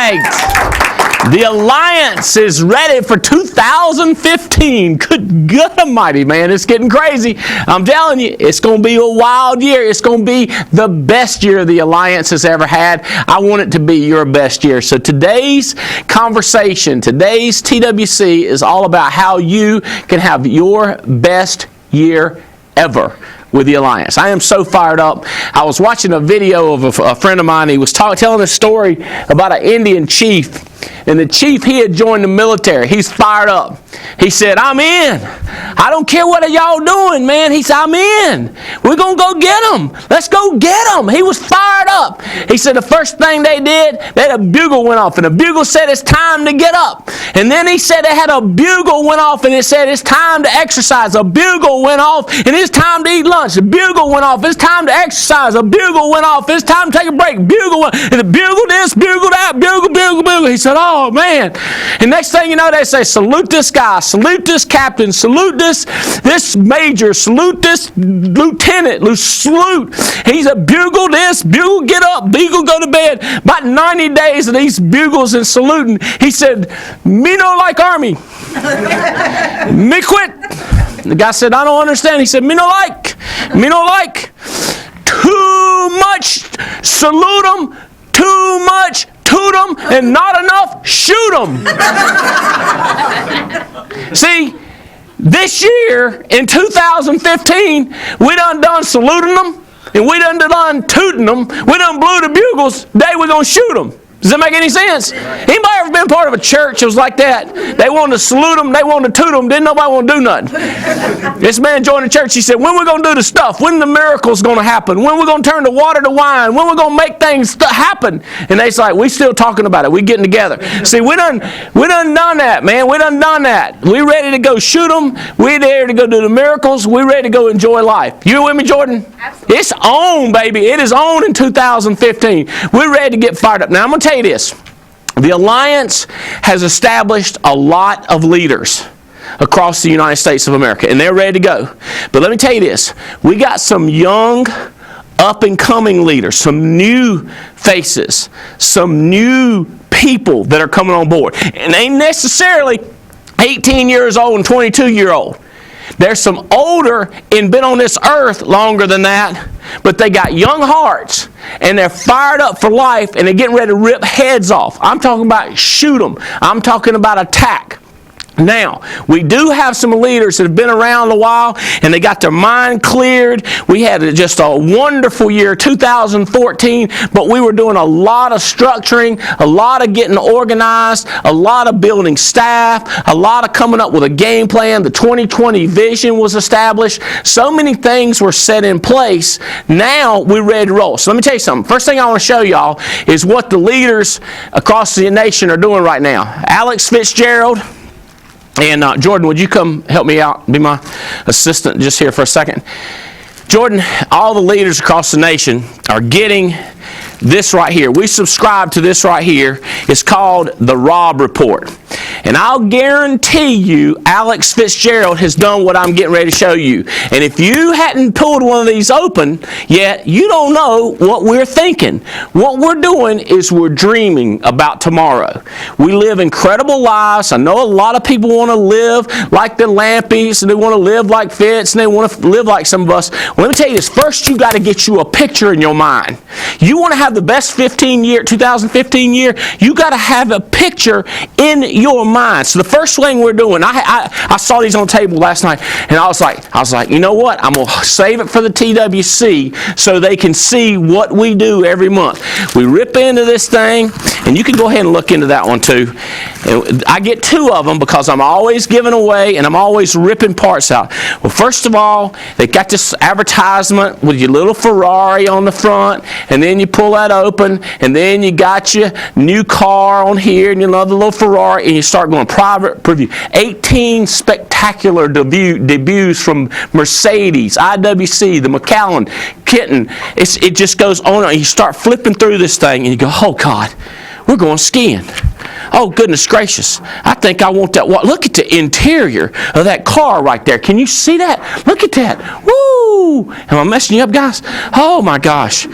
right. The Alliance is ready for 2015. Good almighty, man. It's getting crazy. I'm telling you, it's going to be a wild year. It's going to be the best year the Alliance has ever had. I want it to be your best year. So today's conversation, today's TWC is all about how you can have your best year ever with the Alliance. I am so fired up. I was watching a video of a friend of mine. He was telling a story about an Indian chief. And the chief, he had joined the military. He's fired up. He said, I'm in. I don't care what y'all doing, man. He said, I'm in. We're going to go get them. Let's go get them. He was fired up. He said the first thing they did, a bugle went off. And the bugle said it's time to get up. And then he said they had a bugle went off and it said it's time to exercise. A bugle went off and it's time to eat lunch. The bugle went off. It's time to exercise. A bugle went off. It's time to take a break. Bugle went. And the bugle this, bugle that, bugle, bugle, bugle. He said, oh, man. And next thing you know, they say, salute this guy, salute this captain, salute this major, salute this lieutenant, salute. He's a bugle this, bugle get up, bugle go to bed. About 90 days of these bugles and saluting, he said, me no like army. Me quit. The guy said, I don't understand. He said, me no like. Too much salute them, too much toot them, and not enough shoot them. See, this year, in 2015, we done saluting them, and we done tooting them, we done blew the bugles, today we're going to shoot them. Does that make any sense? Anybody ever been part of a church that was like that? They wanted to salute them, they wanted to toot them, didn't nobody want to do nothing. This man joined the church, he said, when we going to do the stuff? When the miracles going to happen? When we going to turn the water to wine? When we going to make things happen? And they say, we still talking about it, we getting together. See, we done done that, man. We done that. We ready to go shoot them. We there to go do the miracles. We ready to go enjoy life. You with me, Jordan? Absolutely. It's on, baby. It is on in 2015. We're ready to get fired up. Now, I'm going to tell you this. The Alliance has established a lot of leaders across the United States of America, and they're ready to go. But let me tell you this. We got some young, up-and-coming leaders, some new faces, some new people that are coming on board. And they ain't necessarily 18 years old and 22-year-old. There's some older and been on this earth longer than that, but they got young hearts, and they're fired up for life, and they're getting ready to rip heads off. I'm talking about shoot them. I'm talking about attack. Now, we do have some leaders that have been around a while, and they got their mind cleared. We had just a wonderful year, 2014, but we were doing a lot of structuring, a lot of getting organized, a lot of building staff, a lot of coming up with a game plan. The 2020 vision was established. So many things were set in place. Now, we're ready to roll. So let me tell you something. First thing I want to show y'all is what the leaders across the nation are doing right now. Alex Fitzgerald. And Jordan, would you come help me out, be my assistant just here for a second? Jordan, all the leaders across the nation are getting this right here. We subscribe to this right here. It's called the Rob Report. And I'll guarantee you Alex Fitzgerald has done what I'm getting ready to show you. And if you hadn't pulled one of these open yet, you don't know what we're thinking. What we're doing is we're dreaming about tomorrow. We live incredible lives. I know a lot of people want to live like the Lampies, and they want to live like Fitz, and they want to live like some of us. Well, let me tell you this. First, you got to get you a picture in your mind. You want to have the best 2015 year, you got to have a picture in your mind. So the first thing we're doing, I saw these on the table last night, and I was like, you know what? I'm going to save it for the TWC so they can see what we do every month. We rip into this thing, and you can go ahead and look into that one too. And I get two of them because I'm always giving away and I'm always ripping parts out. Well, first of all, they got this advertisement with your little Ferrari on the front, and then you pull that open, and then you got your new car on here, and you love the little Ferrari, and you start going private preview. 18 spectacular debuts from Mercedes, IWC, the McAllen, Kitten. It just goes on, and you start flipping through this thing, and you go, oh God, we're going skiing. Oh, goodness gracious. I think I want that. Look at the interior of that car right there. Can you see that? Look at that. Woo! Woo! Am I messing you up, guys? Oh, my gosh.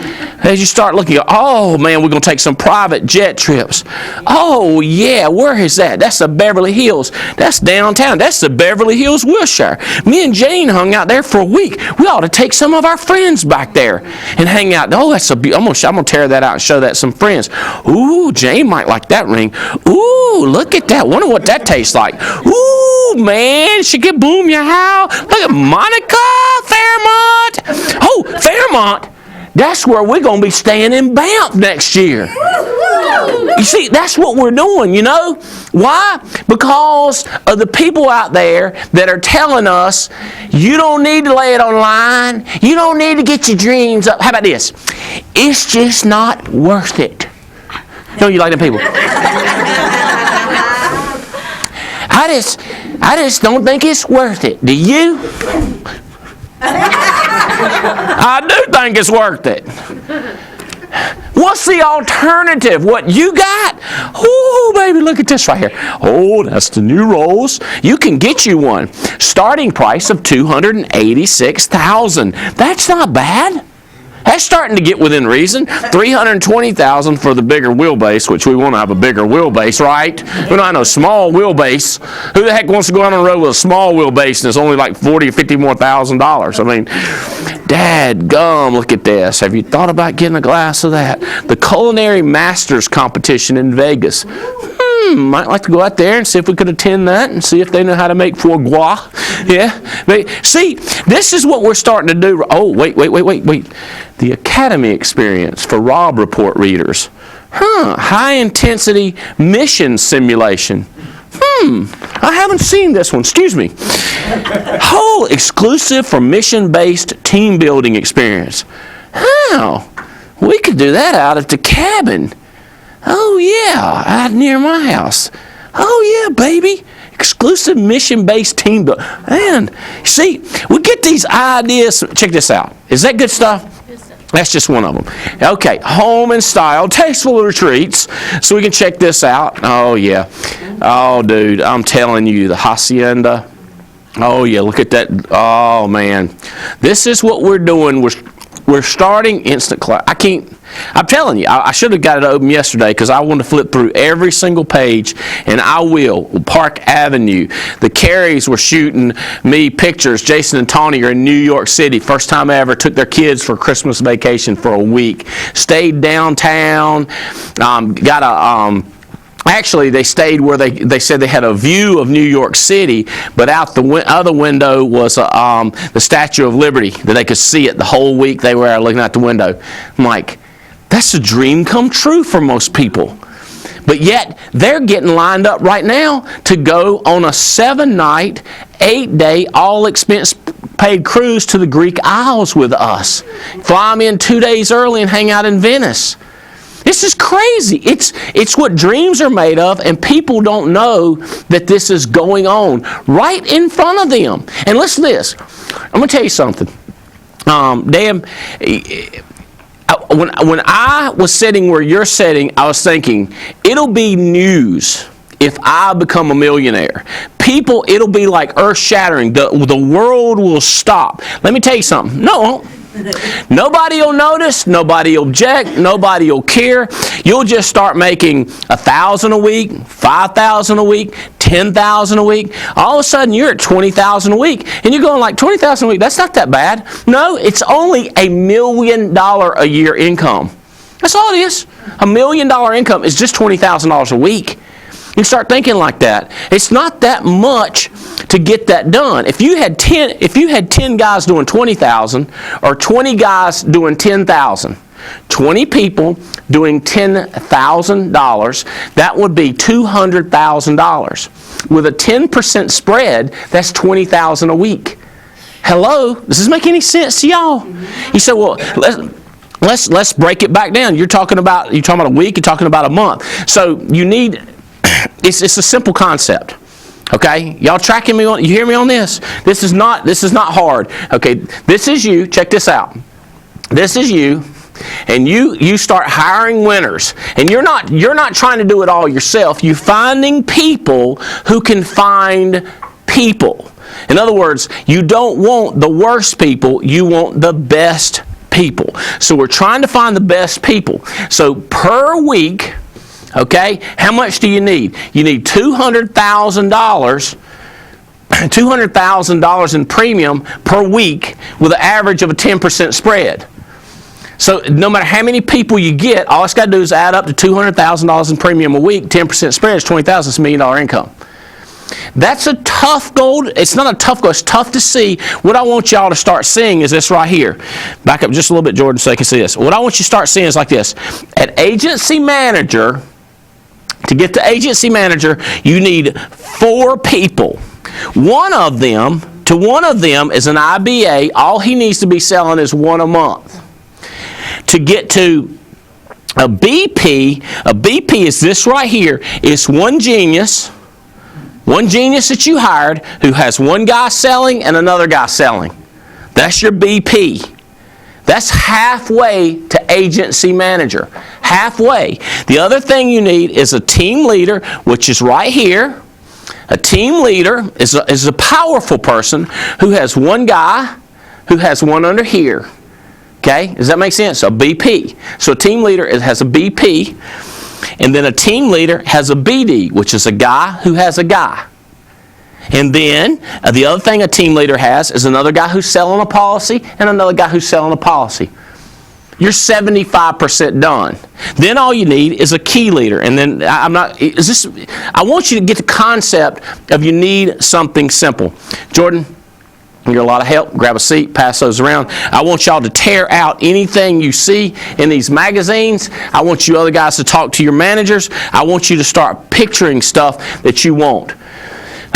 As you start looking, oh, man, we're going to take some private jet trips. Oh, yeah, where is that? That's the Beverly Hills. That's downtown. That's the Beverly Hills, Wilshire. Me and Jane hung out there for a week. We ought to take some of our friends back there and hang out. Oh, that's I'm going to tear that out and show that to some friends. Ooh, Jane might like that ring. Ooh, look at that. Wonder what that tastes like. Ooh, man, she could boom your house. Look at Monica, Fairmont. Oh, Fairmont. That's where we're going to be staying in Banff next year. You see, that's what we're doing, you know. Why? Because of the people out there that are telling us, you don't need to lay it online. You don't need to get your dreams up. How about this? It's just not worth it. Don't you like them people? I just don't think it's worth it. Do you? I do think it's worth it. What's the alternative? What you got? Oh, baby, look at this right here. Oh, that's the new Rolls. You can get you one. Starting price of $286,000. That's not bad. That's starting to get within reason. $320,000 for the bigger wheelbase, which we want to have a bigger wheelbase, right? We don't have no small wheelbase. Who the heck wants to go out on the road with a small wheelbase and it's only like $40,000 or $50,000 more? I mean, Dad gum, look at this. Have you thought about getting a glass of that? The Culinary Masters competition in Vegas. Might like to go out there and see if we could attend that and see if they know how to make foie gras. Yeah. See, this is what we're starting to do. Oh, wait. The Academy experience for Rob Report readers. High intensity mission simulation. I haven't seen this one. Excuse me. Whole exclusive for mission-based team building experience. We could do that out at the cabin. Oh, yeah, out near my house. Oh, yeah, baby. Exclusive mission-based team building. Man, see, we get these ideas. Check this out. Is that good stuff? That's just one of them. Okay, home and style, tasteful retreats. So we can check this out. Oh, yeah. Oh, dude, I'm telling you, the hacienda. Oh, yeah, look at that. Oh, man. This is what we're doing. We're starting instant class. I'm telling you, I should have got it open yesterday because I want to flip through every single page, and I will. Park Avenue. The Carries were shooting me pictures. Jason and Tawny are in New York City. First time I ever took their kids for Christmas vacation for a week. Stayed downtown. Actually, they stayed where they said they had a view of New York City, but out the other window was the Statue of Liberty, that they could see it the whole week they were looking out the window. I'm like, that's a dream come true for most people. But yet, they're getting lined up right now to go on a 7-night, 8-day, all-expense-paid cruise to the Greek Isles with us. Fly them in 2 days early and hang out in Venice. This is crazy. It's what dreams are made of, and people don't know that this is going on right in front of them. And listen to this. I'm going to tell you something. When I was sitting where you're sitting, I was thinking, it'll be news if I become a millionaire. People, it'll be like earth-shattering. The world will stop. Let me tell you something. No. Nobody will notice, nobody will object, nobody will care. You'll just start making $1,000 a week, $5,000 a week, $10,000 a week. All of a sudden you're at $20,000 a week, and you're going like $20,000 a week. That's not that bad. No, it's only $1 million a year income. That's all it is. $1 million income is just $20,000 a week. You start thinking like that. It's not that much to get that done. If you had 10 guys doing $20,000 or 20 guys doing $10,000, 20 people doing $10,000, that would be $200,000. With a 10% spread, that's $20,000 a week. Hello? Does this make any sense to y'all? You say, well, let's break it back down. You're talking about a week, you're talking about a month. So you need, it's a simple concept. Okay, y'all tracking me on? You hear me on this? This is not hard. Okay, this is you. Check this out. This is you, and you start hiring winners. And you're not trying to do it all yourself. You're finding people who can find people. In other words, you don't want the worst people, you want the best people. So we're trying to find the best people. So per week, okay, how much do you need? You need $200,000 in premium per week with an average of a 10% spread. So no matter how many people you get, all it's got to do is add up to $200,000 in premium a week. 10% spread is $20,000. It's $1 million income. That's a tough goal. It's not a tough goal. It's tough to see. What I want y'all to start seeing is this right here. Back up just a little bit, Jordan, so you can see this. What I want you to start seeing is like this. At agency manager, to get to agency manager, you need 4 people. One of them is an IBA. All he needs to be selling is 1 a month. To get to a BP is this right here. It's one genius that you hired who has one guy selling and another guy selling. That's your BP. That's halfway to agency manager. Halfway. The other thing you need is a team leader, which is right here. A team leader is a powerful person who has one guy who has one under here. Okay? Does that make sense? A BP. So a team leader has a BP, and then a team leader has a BD, which is a guy who has a guy. And then the other thing a team leader has is another guy who's selling a policy and another guy who's selling a policy. You're 75% done. Then all you need is a key leader. And then I want you to get the concept of you need something simple. Jordan, you get a lot of help. Grab a seat, pass those around. I want y'all to tear out anything you see in these magazines. I want you other guys to talk to your managers. I want you to start picturing stuff that you want.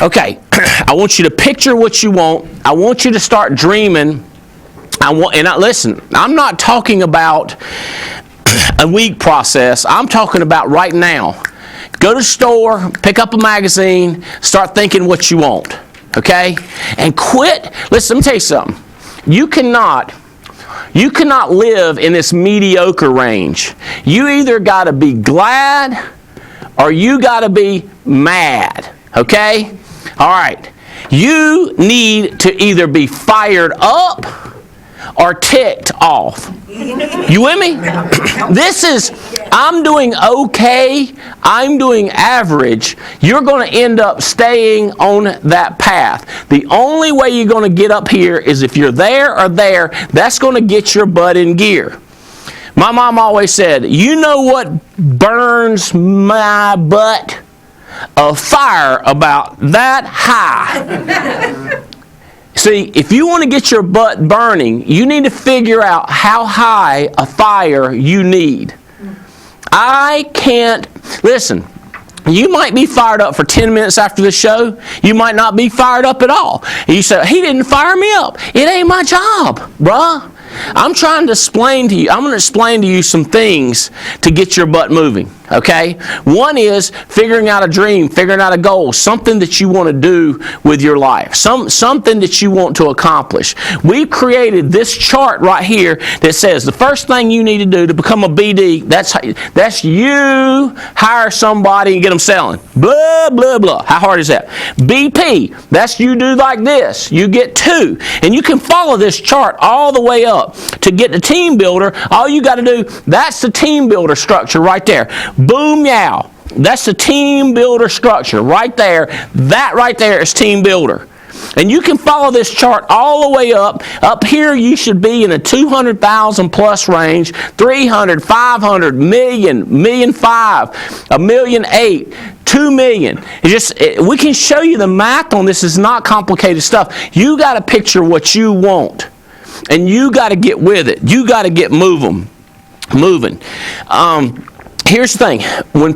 Okay, I want you to picture what you want. I want you to start dreaming. Listen, I'm not talking about a week process. I'm talking about right now. Go to the store, pick up a magazine, start thinking what you want. Okay? And quit. Listen, let me tell you something. You cannot live in this mediocre range. You either got to be glad or you got to be mad. Okay? All right. You need to either be fired up or ticked off. You with me? I'm doing okay, I'm doing average. You're going to end up staying on that path. The only way you're going to get up here is if you're there or there. That's going to get your butt in gear. My mom always said, you know what burns my butt? A fire about that high. See, if you want to get your butt burning, you need to figure out how high a fire you need. Listen, you might be fired up for 10 minutes after the show. You might not be fired up at all. And you say, he didn't fire me up. It ain't my job, bruh. I'm trying to explain to you. I'm going to explain to you some things to get your butt moving. Okay? One is figuring out a dream, figuring out a goal, something that you want to do with your life, something that you want to accomplish. We've created this chart right here that says the first thing you need to do to become a BD, that's you hire somebody and get them selling. Blah, blah, blah. How hard is that? BP, that's you do like this. You get 2. And you can follow this chart all the way up. To get the team builder, all you got to do, that's the team builder structure right there. Boom, yow. That's the team builder structure right there. That right there is team builder. And you can follow this chart all the way up. Up here, you should be in a 200,000 plus range, 300, 500, million, $1.5 million, $1.8 million, 2 million. We can show you the math on this. It's not complicated stuff. You got to picture what you want. And you got to get with it. You got to get moving. Here's the thing. When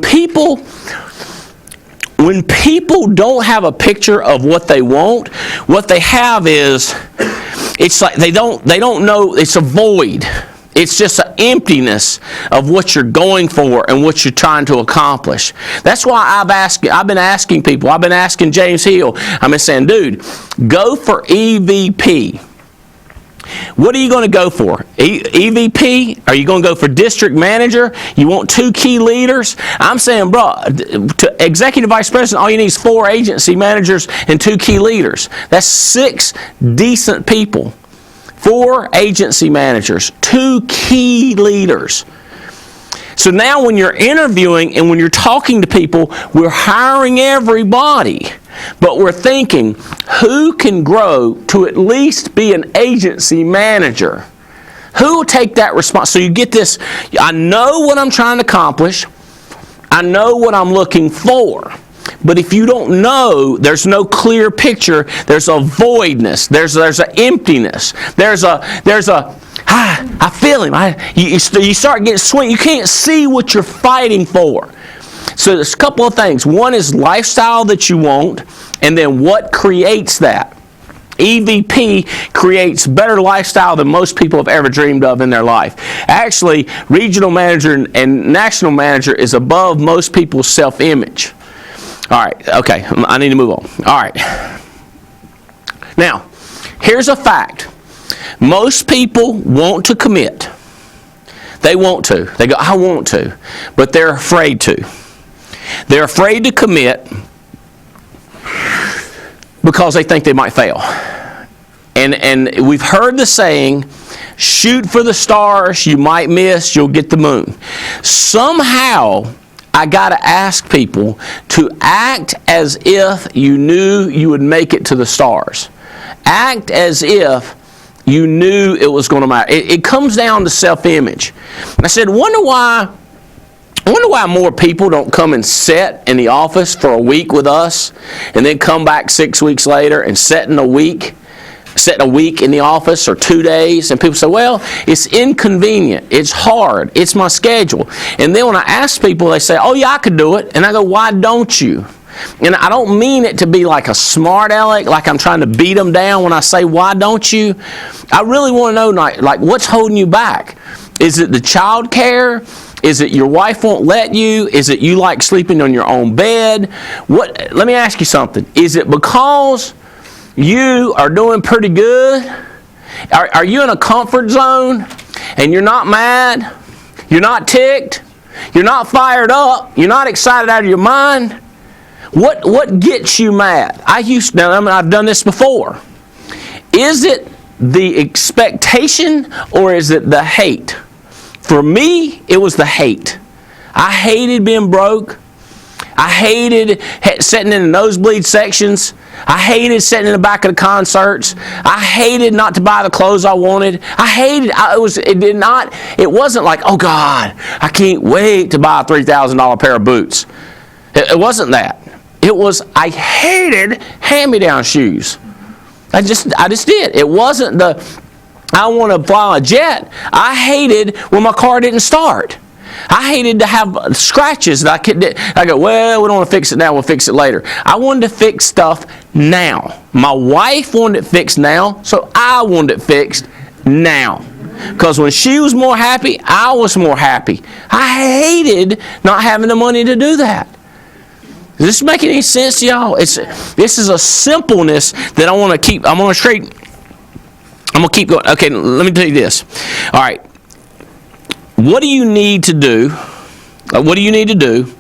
people don't have a picture of what they want, what they have is, it's like they don't know. It's a void. It's just an emptiness of what you're going for and what you're trying to accomplish. That's why I've been asking people. I've been asking James Hill. I've been saying, dude, go for EVP. What are you going to go for? EVP? Are you going to go for district manager? You want 2 key leaders? I'm saying, bro, to executive vice president, all you need is 4 agency managers and 2 key leaders. That's 6 decent people. 4 agency managers, 2 key leaders. So now when you're interviewing and when you're talking to people, we're hiring everybody. But we're thinking, who can grow to at least be an agency manager? Who will take that response? So you get this, I know what I'm trying to accomplish. I know what I'm looking for. But if you don't know, there's no clear picture. There's a voidness. There's an emptiness. There's a I feel him. You start getting swing. You can't see what you're fighting for. So there's a couple of things. One is lifestyle that you want, and then what creates that. EVP creates better lifestyle than most people have ever dreamed of in their life. Actually, regional manager and national manager is above most people's self-image. All right, okay, I need to move on. All right. Now, here's a fact. Most people want to commit. They want to. They go, I want to. But they're afraid to. They're afraid to commit because they think they might fail. And we've heard the saying, shoot for the stars, you might miss, you'll get the moon. Somehow, I got to ask people to act as if you knew you would make it to the stars. Act as if you knew it was going to matter. It comes down to self-image. I said, wonder why more people don't come and sit in the office for a week with us and then come back 6 weeks later and sit a week in the office or 2 days. And people say, well, it's inconvenient. It's hard. It's my schedule. And then when I ask people, they say, oh yeah, I could do it. And I go, why don't you? And I don't mean it to be like a smart aleck, like I'm trying to beat them down when I say, why don't you? I really want to know, like, what's holding you back? Is it the child care? Is it your wife won't let you? Is it you like sleeping on your own bed? Let me ask you something. Is it because you are doing pretty good? Are you in a comfort zone and you're not mad? You're not ticked? You're not fired up? You're not excited out of your mind? What gets you mad? I've done this before. Is it the expectation or is it the hate? For me, it was the hate. I hated being broke. I hated sitting in the nosebleed sections. I hated sitting in the back of the concerts. I hated not to buy the clothes I wanted. I hated, it wasn't like, oh God, I can't wait to buy a $3,000 pair of boots. It wasn't that. It was, I hated hand-me-down shoes. I just did. It wasn't I want to fly a jet. I hated when my car didn't start. I hated to have scratches that I go, well, we don't want to fix it now, we'll fix it later. I wanted to fix stuff now. My wife wanted it fixed now, so I wanted it fixed now. Because when she was more happy, I was more happy. I hated not having the money to do that. Does this make any sense to y'all? This is a simpleness that I want to keep. I'm going to keep going. Okay, let me tell you this. All right. What do you need to do? What do you need to do?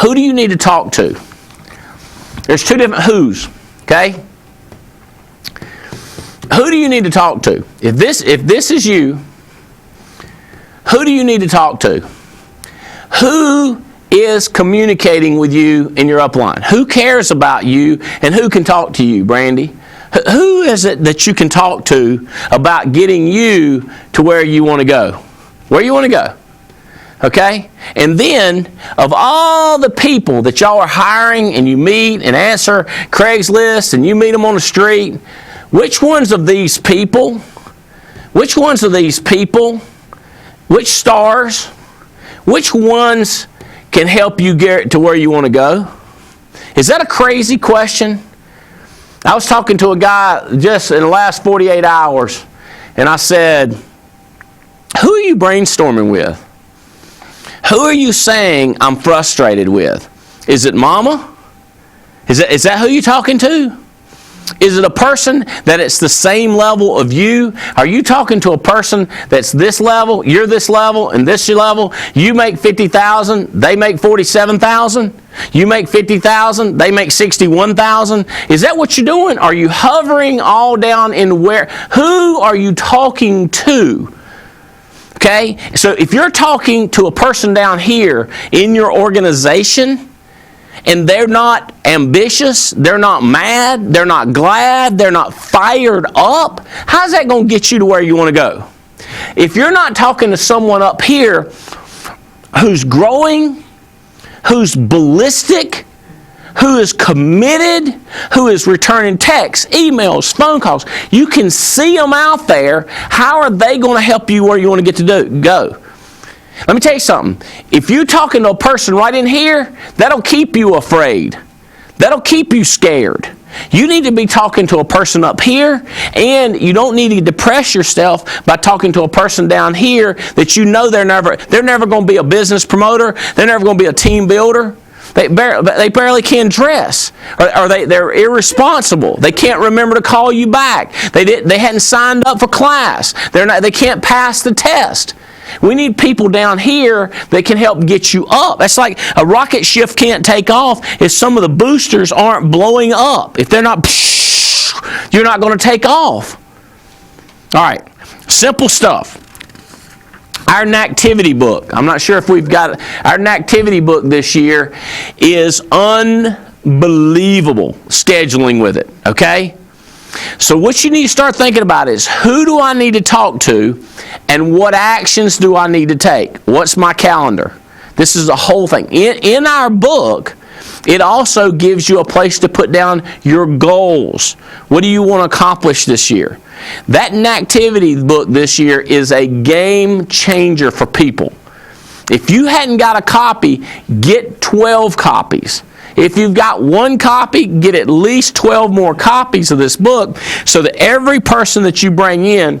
Who do you need to talk to? There's 2 different who's. Okay? Who do you need to talk to? If this is you, who do you need to talk to? Who is communicating with you in your upline? Who cares about you and who can talk to you, Brandy? Who is it that you can talk to about getting you to where you want to go? Where you want to go. Okay? And then, of all the people that y'all are hiring and you meet and answer Craigslist and you meet them on the street, which ones of these people, which stars, which ones can help you get to where you want to go? Is that a crazy question? I was talking to a guy just in the last 48 hours, and I said, who are you brainstorming with? Who are you saying I'm frustrated with? Is it mama? Is that who you're talking to? Is it a person that it's the same level of you? Are you talking to a person that's this level, you're this level, and this level? You make $50,000, they make $47,000. You make $50,000, they make $61,000. Is that what you're doing? Are you hovering all down in where? Who are you talking to? Okay? So if you're talking to a person down here in your organization, and they're not ambitious, they're not mad, they're not glad, they're not fired up, how's that going to get you to where you want to go? If you're not talking to someone up here who's growing, who's ballistic, who is committed, who is returning texts, emails, phone calls, you can see them out there, how are they going to help you where you want to get to go? Let me tell you something. If you're talking to a person right in here, that'll keep you afraid. That'll keep you scared. You need to be talking to a person up here, and you don't need to depress yourself by talking to a person down here that you know they're never going to be a business promoter. They're never going to be a team builder. They barely can dress, or they're irresponsible. They can't remember to call you back. They hadn't signed up for class. They can't pass the test. We need people down here that can help get you up. That's like a rocket ship can't take off if some of the boosters aren't blowing up. If they're not, you're not going to take off. All right, simple stuff. Our activity book, I'm not sure if we've got it. Our activity book this year is unbelievable scheduling with it, okay? So what you need to start thinking about is, who do I need to talk to and what actions do I need to take? What's my calendar? This is the whole thing. In our book, it also gives you a place to put down your goals. What do you want to accomplish this year? That activity book this year is a game changer for people. If you hadn't got a copy, get 12 copies. If you've got one copy, get at least 12 more copies of this book, so that every person that you bring in,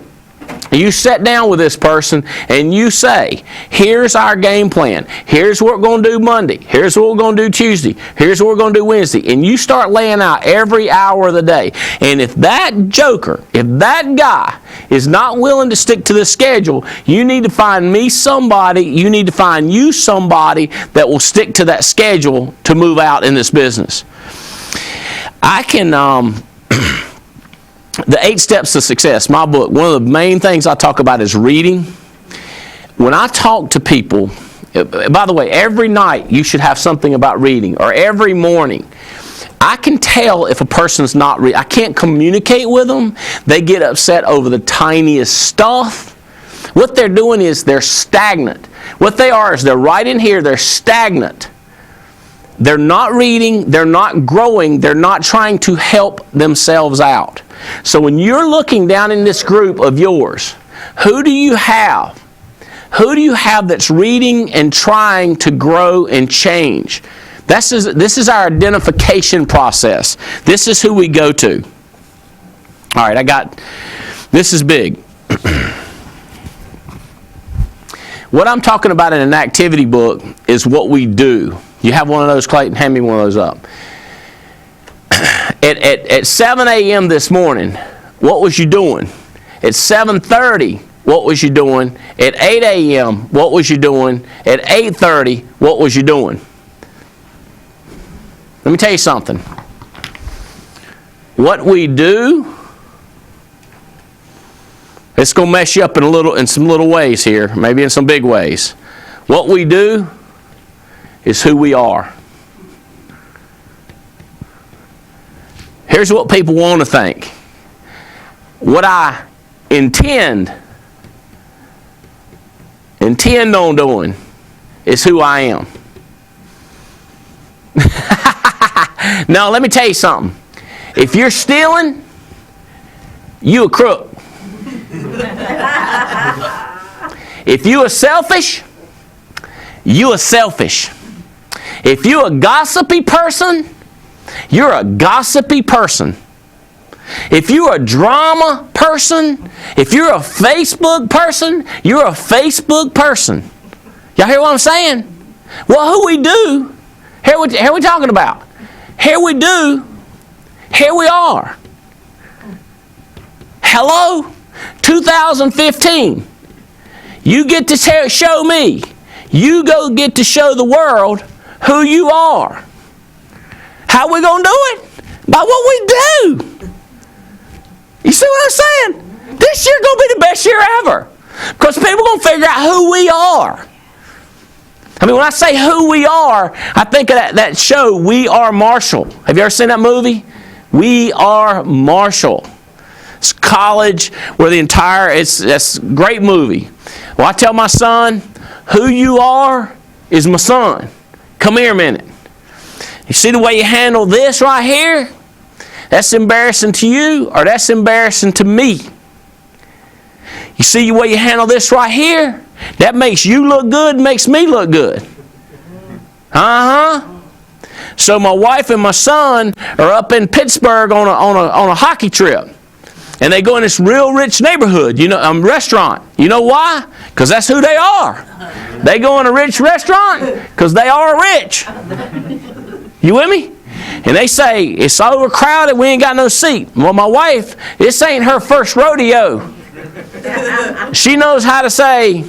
you sit down with this person and you say, here's our game plan. Here's what we're going to do Monday. Here's what we're going to do Tuesday. Here's what we're going to do Wednesday. And you start laying out every hour of the day. And if that joker, if that guy is not willing to stick to the schedule, you need to find me somebody, you need to find you somebody that will stick to that schedule to move out in this business. I can... The 8 Steps to Success, my book, one of the main things I talk about is reading. When I talk to people, by the way, every night you should have something about reading, or every morning. I can tell if a person's not reading. I can't communicate with them. They get upset over the tiniest stuff. What they're doing is they're stagnant. What they are is they're right in here, they're stagnant. They're not reading, they're not growing, they're not trying to help themselves out. So when you're looking down in this group of yours, who do you have? Who do you have that's reading and trying to grow and change? This is our identification process. This is who we go to. All right, this is big. What I'm talking about in an activity book is what we do. You have one of those, Clayton? Hand me one of those up. At 7 a.m. this morning, what was you doing? At 7:30, what was you doing? At 8 a.m., what was you doing? At 8:30, what was you doing? Let me tell you something. What we do, it's going to mess you up in some little ways here, maybe in some big ways. What we do is who we are. Here's what people want to think. What I intend on doing is who I am. Now, let me tell you something. If you're stealing, you a crook. If you are selfish, you are selfish. If you're a gossipy person, you're a gossipy person. If you're a drama person, if you're a Facebook person, you're a Facebook person. Y'all hear what I'm saying? Well, who we do, here we talking about. Here we do, here we are. Hello? 2015. You get to show me. You go get to show the world who you are. How we going to do it? By what we do. You see what I'm saying? This year going to be the best year ever. Because people are going to figure out who we are. I mean, when I say who we are, I think of that show, We Are Marshall. Have you ever seen that movie? We Are Marshall. It's college where it's a great movie. Well, I tell my son, who you are is my son. Come here a minute. You see the way you handle this right here? That's embarrassing to you, or that's embarrassing to me. You see the way you handle this right here? That makes you look good, makes me look good. So my wife and my son are up in Pittsburgh on a hockey trip. And they go in this real rich neighborhood, restaurant. You know why? Because that's who they are. They go in a rich restaurant because they are rich. You with me? And they say, it's overcrowded, we ain't got no seat. Well, my wife, this ain't her first rodeo. She knows how to say,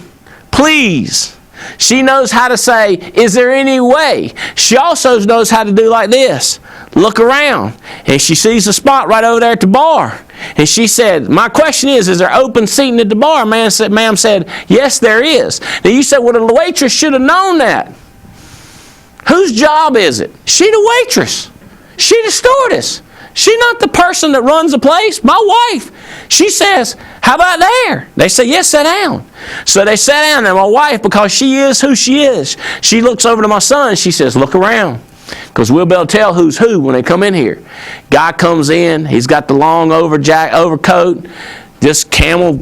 please. She knows how to say, is there any way? She also knows how to do like this. Look around. And she sees a spot right over there at the bar. And she said, my question is there open seating at the bar? Ma'am said, yes, there is. Now you said, well, the waitress should have known that. Whose job is it? She the waitress. She the stewardess. She not the person that runs the place. My wife. She says, how about there? They say, yes, sit down. So they sat down, and my wife, because she is who she is, she looks over to my son and she says, look around. Because we'll be able to tell who's who when they come in here. Guy comes in, he's got the long overcoat, just camel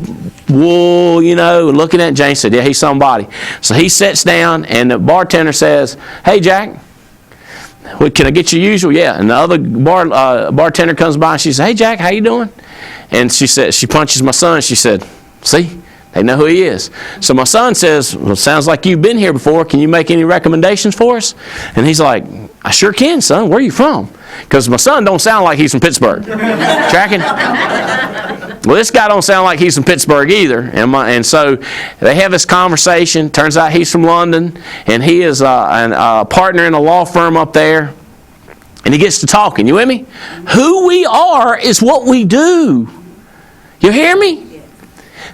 wool, looking at Jane said, yeah, he's somebody. So he sits down, and the bartender says, hey, Jack, can I get your usual? Yeah. And the other bartender comes by and she says, hey, Jack, how you doing? And she punches my son. She said, see, they know who he is. So my son says, well, sounds like you've been here before. Can you make any recommendations for us? And he's like, I sure can, son. Where are you from? Because my son don't sound like he's from Pittsburgh. Tracking? Well, this guy don't sound like he's from Pittsburgh either. And so they have this conversation. Turns out he's from London. And he is a partner in a law firm up there. And he gets to talking. You with me? Who we are is what we do. You hear me?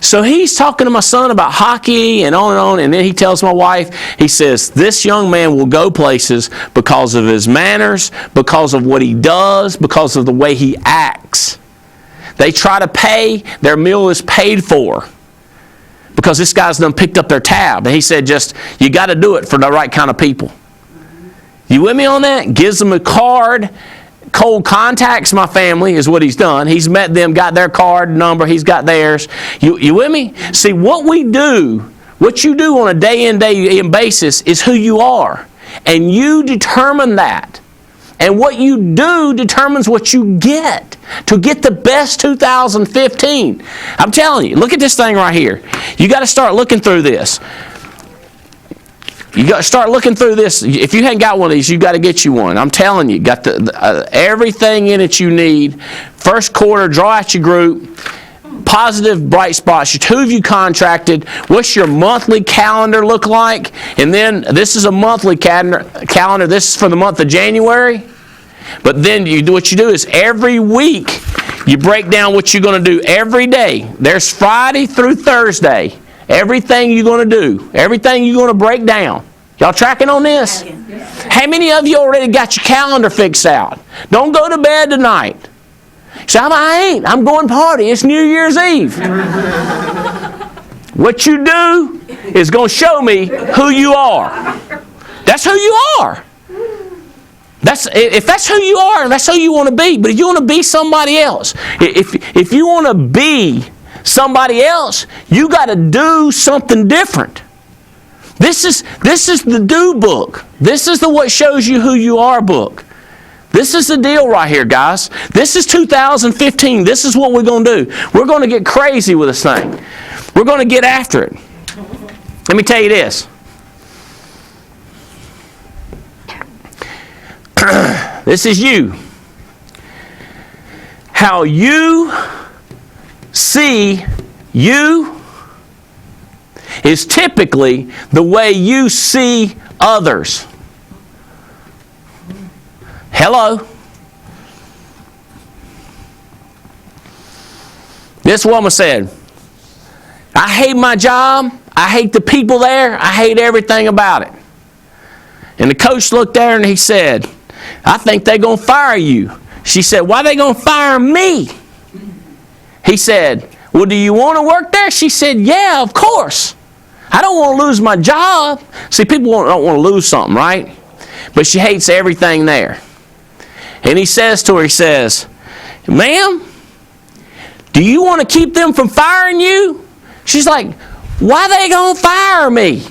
So he's talking to my son about hockey and on, and then he tells my wife, he says, this young man will go places because of his manners, because of what he does, because of the way he acts. They try to pay, their meal is paid for because this guy's done picked up their tab. And he said, you got to do it for the right kind of people. You with me on that? Gives them a card. Cold contacts my family is what he's done. He's met them, got their card number, he's got theirs. You with me? See, what we do, what you do on a day in, day in basis is who you are. And you determine that. And what you do determines what you get. To get the best 2015. I'm telling you, look at this thing right here. You got to start looking through this. You got to start looking through this. If you hadn't got one of these, you got to get you one. I'm telling you, got everything in it you need. First quarter, draw out your group. Positive bright spots. Who have you contracted? What's your monthly calendar look like? And then this is a monthly calendar. This is for the month of January. But then what you do is every week you break down what you're going to do every day. There's Friday through Thursday. Everything you're going to do. Everything you're going to break down. Y'all tracking on this? How many of you already got your calendar fixed out? Don't go to bed tonight. Say, I ain't. I'm going party. It's New Year's Eve. What you do is going to show me who you are. That's who you are. If that's who you are, that's who you want to be. But if you want to be somebody else, if you want to be somebody else, you got to do something different. This is the do book. This is the what shows you who you are book. This is the deal right here, guys. This is 2015. This is what we're going to do. We're going to get crazy with this thing. We're going to get after it. Let me tell you this. This is you. How you see you is typically the way you see others. Hello? This woman said, I hate my job. I hate the people there. I hate everything about it. And the coach looked at her and he said, I think they're going to fire you. She said, why are they going to fire me? He said, well, do you want to work there? She said, yeah, of course. I don't want to lose my job. See, people don't want to lose something, right? But she hates everything there. And he says to her, he says, ma'am, do you want to keep them from firing you? She's like, why are they going to fire me?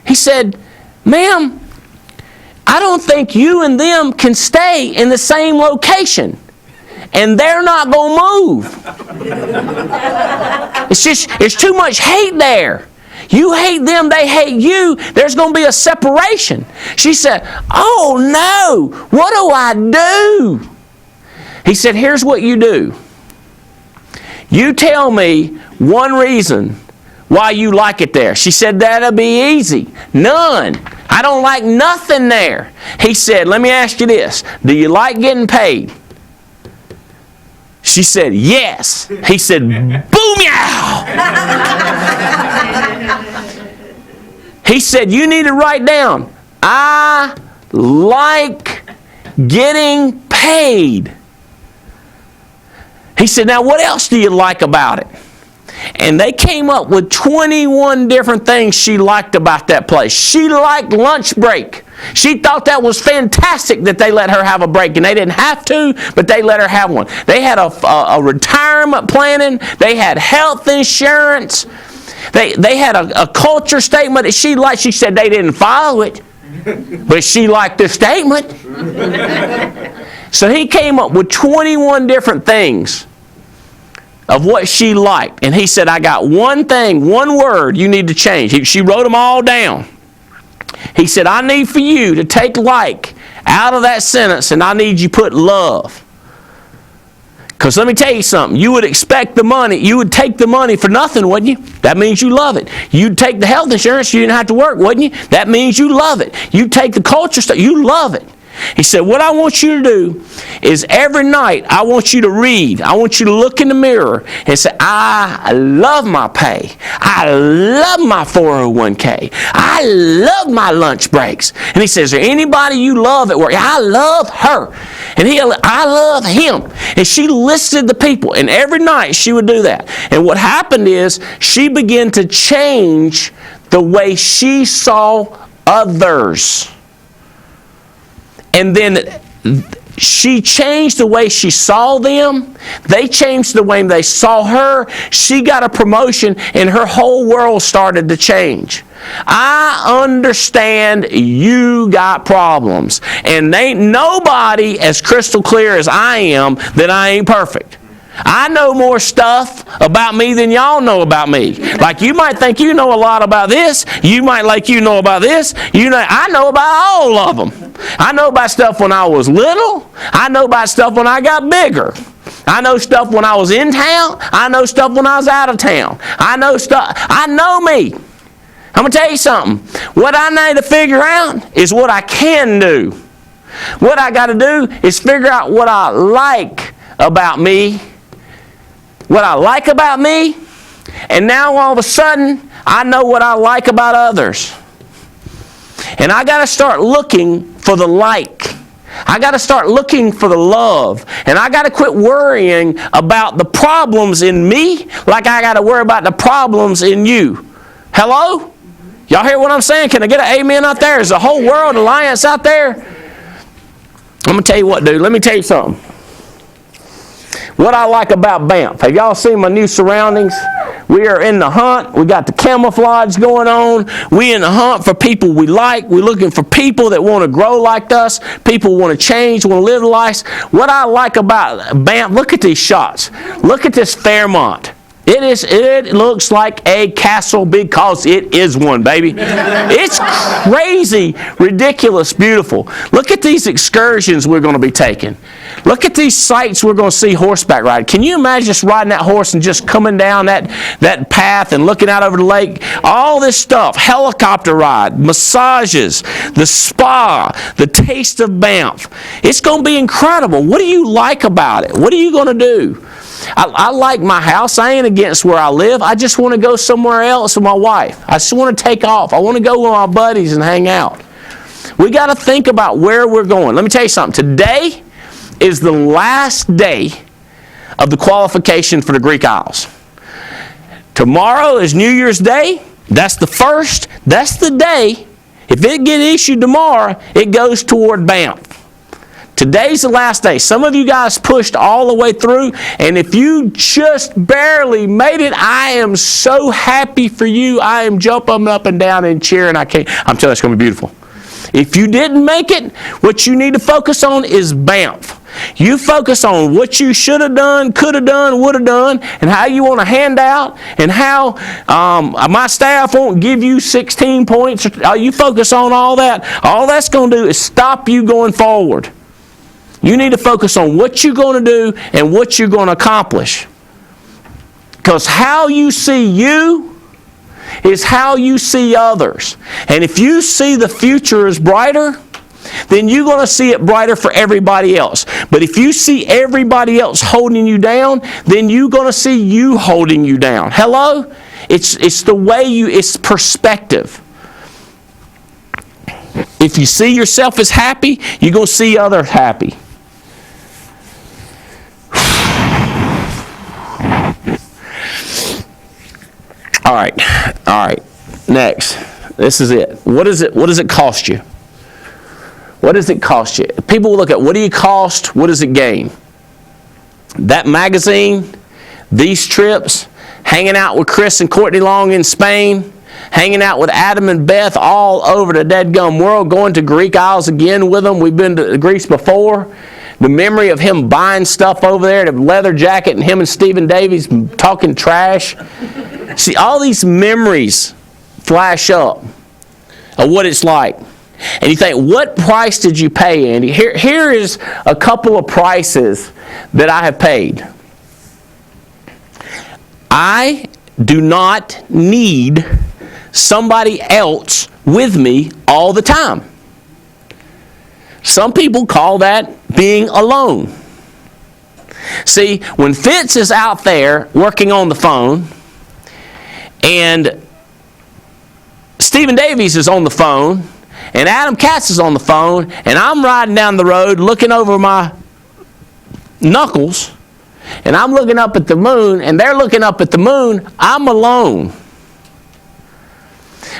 He said, ma'am, I don't think you and them can stay in the same location. And they're not going to move. It's too much hate there. You hate them, they hate you. There's going to be a separation. She said, oh no, what do I do? He said, here's what you do. You tell me one reason why you like it there. She said, that'll be easy. None. I don't like nothing there. He said, let me ask you this. Do you like getting paid? She said, yes. He said, boom-yow! He said, you need to write down, I like getting paid. He said, now what else do you like about it? And they came up with 21 different things she liked about that place. She liked lunch break. She thought that was fantastic that they let her have a break. And they didn't have to, but they let her have one. They had a retirement planning. They had health insurance. They had a culture statement that she liked. She said they didn't follow it, but she liked the statement. So he came up with 21 different things of what she liked. And he said, I got one thing, one word you need to change. She wrote them all down. He said, I need for you to take like out of that sentence, and I need you to put love. Because let me tell you something. You would expect the money. You would take the money for nothing, wouldn't you? That means you love it. You'd take the health insurance. You didn't have to work, wouldn't you? That means you love it. You'd take the culture stuff. You love it. He said, what I want you to do is every night I want you to read. I want you to look in the mirror and say, I love my pay. I love my 401k. I love my lunch breaks. And he says, is there anybody you love at work? I love her. And I love him. And she listed the people. And every night she would do that. And what happened is she began to change the way she saw others. And then she changed the way she saw them. They changed the way they saw her. She got a promotion and her whole world started to change. I understand you got problems. And ain't nobody as crystal clear as I am that I ain't perfect. I know more stuff about me than y'all know about me. Like you might think you know a lot about this. You might like you know about this. I know about all of them. I know about stuff when I was little. I know about stuff when I got bigger. I know stuff when I was in town. I know stuff when I was out of town. I know stuff. I know me. I'm going to tell you something. What I need to figure out is what I can do. What I got to do is figure out what I like about me. What I like about me, and now all of a sudden, I know what I like about others. And I got to start looking for the like. I got to start looking for the love. And I got to quit worrying about the problems in me like I got to worry about the problems in you. Hello? Y'all hear what I'm saying? Can I get an amen out there? Is the whole world alliance out there? I'm going to tell you what, dude. Let me tell you something. What I like about Banff. Have y'all seen my new surroundings? We are in the hunt. We got the camouflage going on. We in the hunt for people we like. We're looking for people that want to grow like us. People want to change, want to live life. What I like about Banff, look at these shots. Look at this Fairmont. It looks like a castle because it is one, baby. It's crazy, ridiculous, beautiful. Look at these excursions we're going to be taking. Look at these sights we're going to see horseback riding. Can you imagine just riding that horse and just coming down that path and looking out over the lake? All this stuff, helicopter ride, massages, the spa, the taste of Banff. It's going to be incredible. What do you like about it? What are you going to do? I like my house. I ain't against where I live. I just want to go somewhere else with my wife. I just want to take off. I want to go with my buddies and hang out. We got to think about where we're going. Let me tell you something. Today is the last day of the qualification for the Greek Isles. Tomorrow is New Year's Day. That's the first. That's the day. If it gets issued tomorrow, it goes toward Banff. Today's the last day. Some of you guys pushed all the way through, and if you just barely made it, I am so happy for you. I am jumping up and down and cheering. I'm telling you, it's going to be beautiful. If you didn't make it, what you need to focus on is Banff. You focus on what you should have done, could have done, would have done, and how you want to hand out, and how my staff won't give you 16 points. You focus on all that. All that's going to do is stop you going forward. You need to focus on what you're going to do and what you're going to accomplish. Because how you see you is how you see others. And if you see the future is brighter, then you're going to see it brighter for everybody else. But if you see everybody else holding you down, then you're going to see you holding you down. Hello? It's the way it's perspective. If you see yourself as happy, you're going to see others happy. All right. Next. This is it. What does it cost you? What does it cost you? People will look at what do you cost, what does it gain? That magazine, these trips, hanging out with Chris and Courtney Long in Spain, hanging out with Adam and Beth all over the deadgum world, going to Greek Isles again with them. We've been to Greece before. The memory of him buying stuff over there, the leather jacket, and him and Stephen Davies talking trash. See, all these memories flash up of what it's like. And you think, what price did you pay, Andy? Here is a couple of prices that I have paid. I do not need somebody else with me all the time. Some people call that being alone. See, when Fitz is out there working on the phone, and Stephen Davies is on the phone, and Adam Katz is on the phone, and I'm riding down the road looking over my knuckles, and I'm looking up at the moon, and they're looking up at the moon, I'm alone.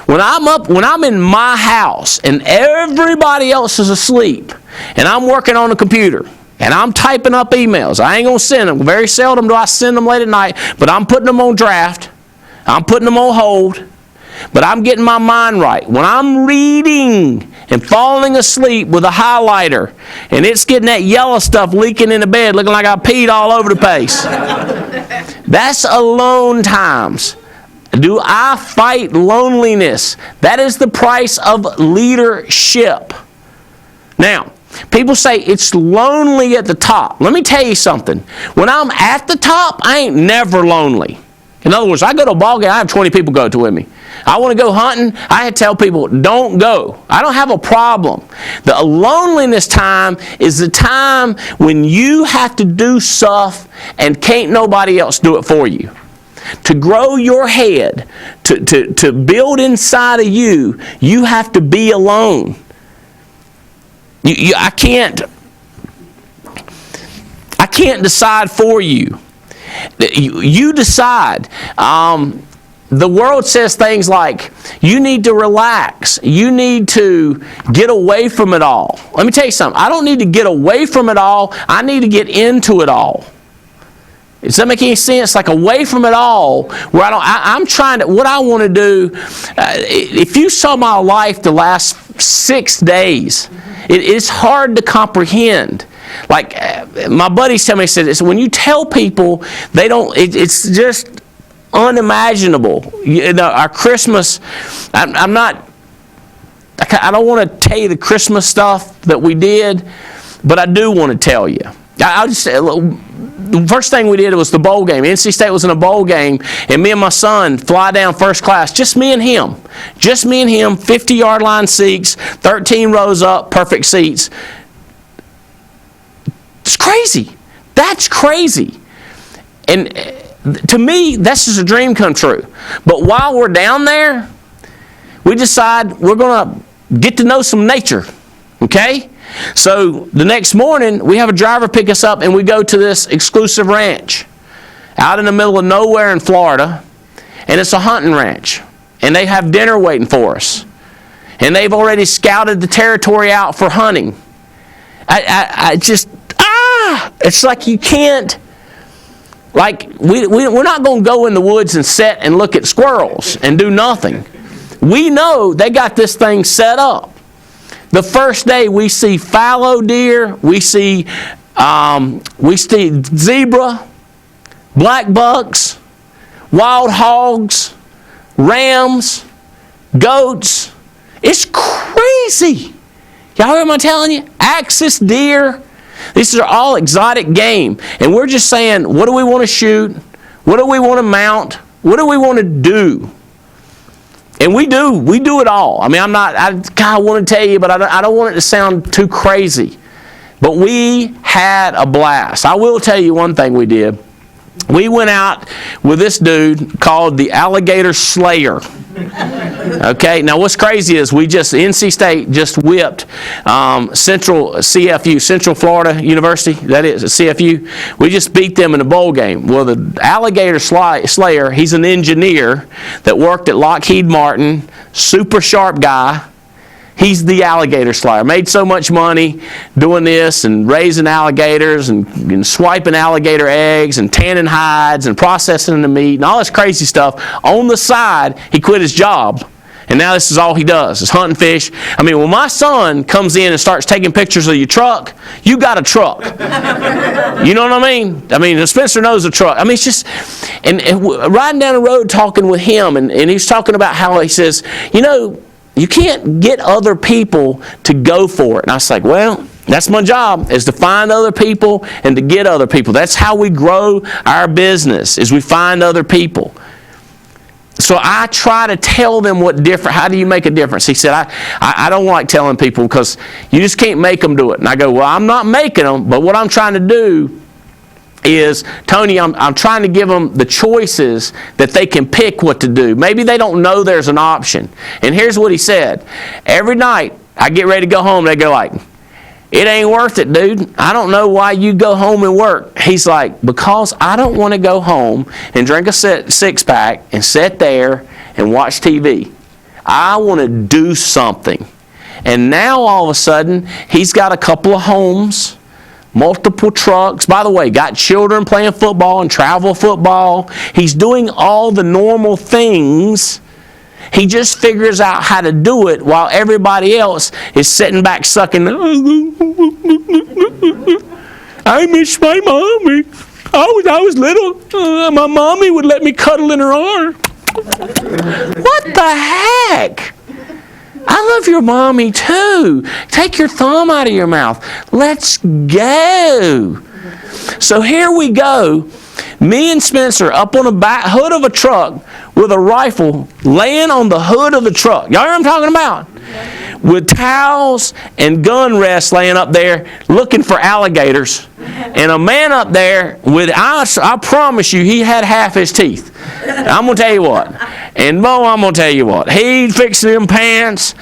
When I'm in my house and everybody else is asleep and I'm working on the computer and I'm typing up emails, I ain't going to send them. Very seldom do I send them late at night, but I'm putting them on draft. I'm putting them on hold, but I'm getting my mind right. When I'm reading and falling asleep with a highlighter and it's getting that yellow stuff leaking in the bed looking like I peed all over the place, that's alone times. Do I fight loneliness? That is the price of leadership. Now, people say it's lonely at the top. Let me tell you something. When I'm at the top, I ain't never lonely. In other words, I go to a ball game, I have 20 people go to with me. I want to go hunting, I tell people, don't go. I don't have a problem. The loneliness time is the time when you have to do stuff and can't nobody else do it for you. To grow your head, to build inside of you, you have to be alone. I can't decide for you. You decide. The world says things like, you need to relax. You need to get away from it all. Let me tell you something. I don't need to get away from it all. I need to get into it all. Does that make any sense? Like away from it all, where I'm trying to, what I want to do, if you saw my life the last 6 days, it's hard to comprehend. Like my buddies tell me, said, when you tell people, they don't, it's just unimaginable. You know, our Christmas, I don't want to tell you the Christmas stuff that we did, but I do want to tell you. I'll just say, the first thing we did was the bowl game. NC State was in a bowl game, and me and my son fly down first class. Just me and him. 50-yard line seats, 13 rows up, perfect seats. It's crazy. That's crazy. And to me, that's just a dream come true. But while we're down there, we decide we're going to get to know some nature. Okay? So the next morning, we have a driver pick us up, and we go to this exclusive ranch out in the middle of nowhere in Florida. And it's a hunting ranch. And they have dinner waiting for us. And they've already scouted the territory out for hunting. It's like you can't, like, we're not going to go in the woods and sit and look at squirrels and do nothing. We know they got this thing set up. The first day we see fallow deer, we see zebra, black bucks, wild hogs, rams, goats. It's crazy. Y'all hear what I'm telling you? Axis deer. These are all exotic game. And we're just saying, what do we want to shoot? What do we want to mount? What do we want to do? And we do it all. I mean, I kind of want to tell you, but I don't want it to sound too crazy. But we had a blast. I will tell you one thing we did. We went out with this dude called the Alligator Slayer. Okay, now what's crazy is NC State just whipped Central CFU, Central Florida University, that is, CFU. We just beat them in a bowl game. Well, the Alligator Slayer, he's an engineer that worked at Lockheed Martin, super sharp guy. He's the Alligator Slayer. Made so much money doing this and raising alligators and swiping alligator eggs and tanning hides and processing the meat and all this crazy stuff. On the side, he quit his job. And now this is all he does, is hunting fish. I mean, when my son comes in and starts taking pictures of your truck, you got a truck. You know what I mean? I mean, Spencer knows a truck. I mean, it's just, and riding down the road talking with him, and he's talking about how he says, you know, you can't get other people to go for it. And I was like, well, that's my job, is to find other people and to get other people. That's how we grow our business, is we find other people. So I try to tell them how do you make a difference? He said, I don't like telling people because you just can't make them do it. And I go, well, I'm not making them, but what I'm trying to do is, Tony, I'm trying to give them the choices that they can pick what to do. Maybe they don't know there's an option. And here's what he said. Every night I get ready to go home, they go like, it ain't worth it, dude. I don't know why you go home and work. He's like, because I don't want to go home and drink a six-pack and sit there and watch TV. I want to do something. And now all of a sudden, he's got a couple of homes, multiple trucks. By the way, got children playing football and travel football. He's doing all the normal things. He just figures out how to do it while everybody else is sitting back sucking. I miss my mommy. I was little. My mommy would let me cuddle in her arm. What the heck? I love your mommy too. Take your thumb out of your mouth. Let's go. So here we go. Me and Spencer up on the back hood of a truck with a rifle laying on the hood of the truck. Y'all hear what I'm talking about? With towels and gun rests laying up there looking for alligators. And a man up there with, I promise you, he had half his teeth. I'm going to tell you what. And Bo, I'm going to tell you what. He'd fix them pants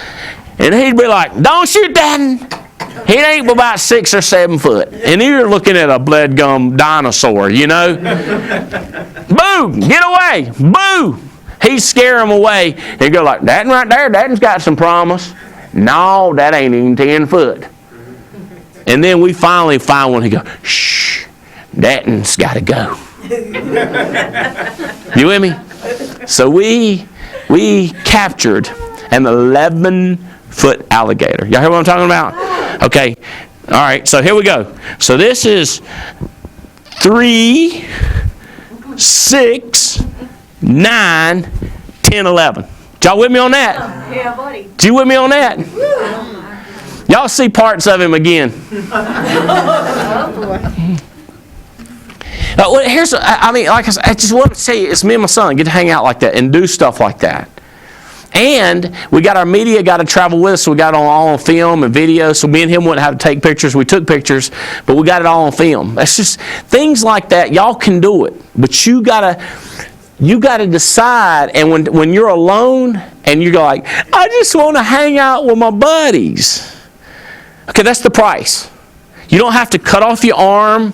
and he'd be like, don't shoot that. He ain't about 6 or 7 foot. And you're looking at a blood gum dinosaur, you know. Boo! Get away! Boo! He'd scare him away. He'd go like, that right there, that got some promise. No, that ain't even 10 foot. And then we finally find one. He go, shh, that-one's got to go. You with me? So we captured an 11-foot alligator. Y'all hear what I'm talking about? Okay. All right. So here we go. So this is 3, 6, 9, 10, 11. Y'all with me on that? Yeah, buddy. Did you with me on that? Y'all see parts of him again. Here's, I mean, like I just want to say, it's me and my son get to hang out like that and do stuff like that. And we got our media got to travel with us, so we got it all on film and video. So me and him wouldn't have to take pictures. We took pictures, but we got it all on film. That's just things like that. Y'all can do it, but you gotta decide. And when you're alone and you go like, I just want to hang out with my buddies. Okay, that's the price. You don't have to cut off your arm.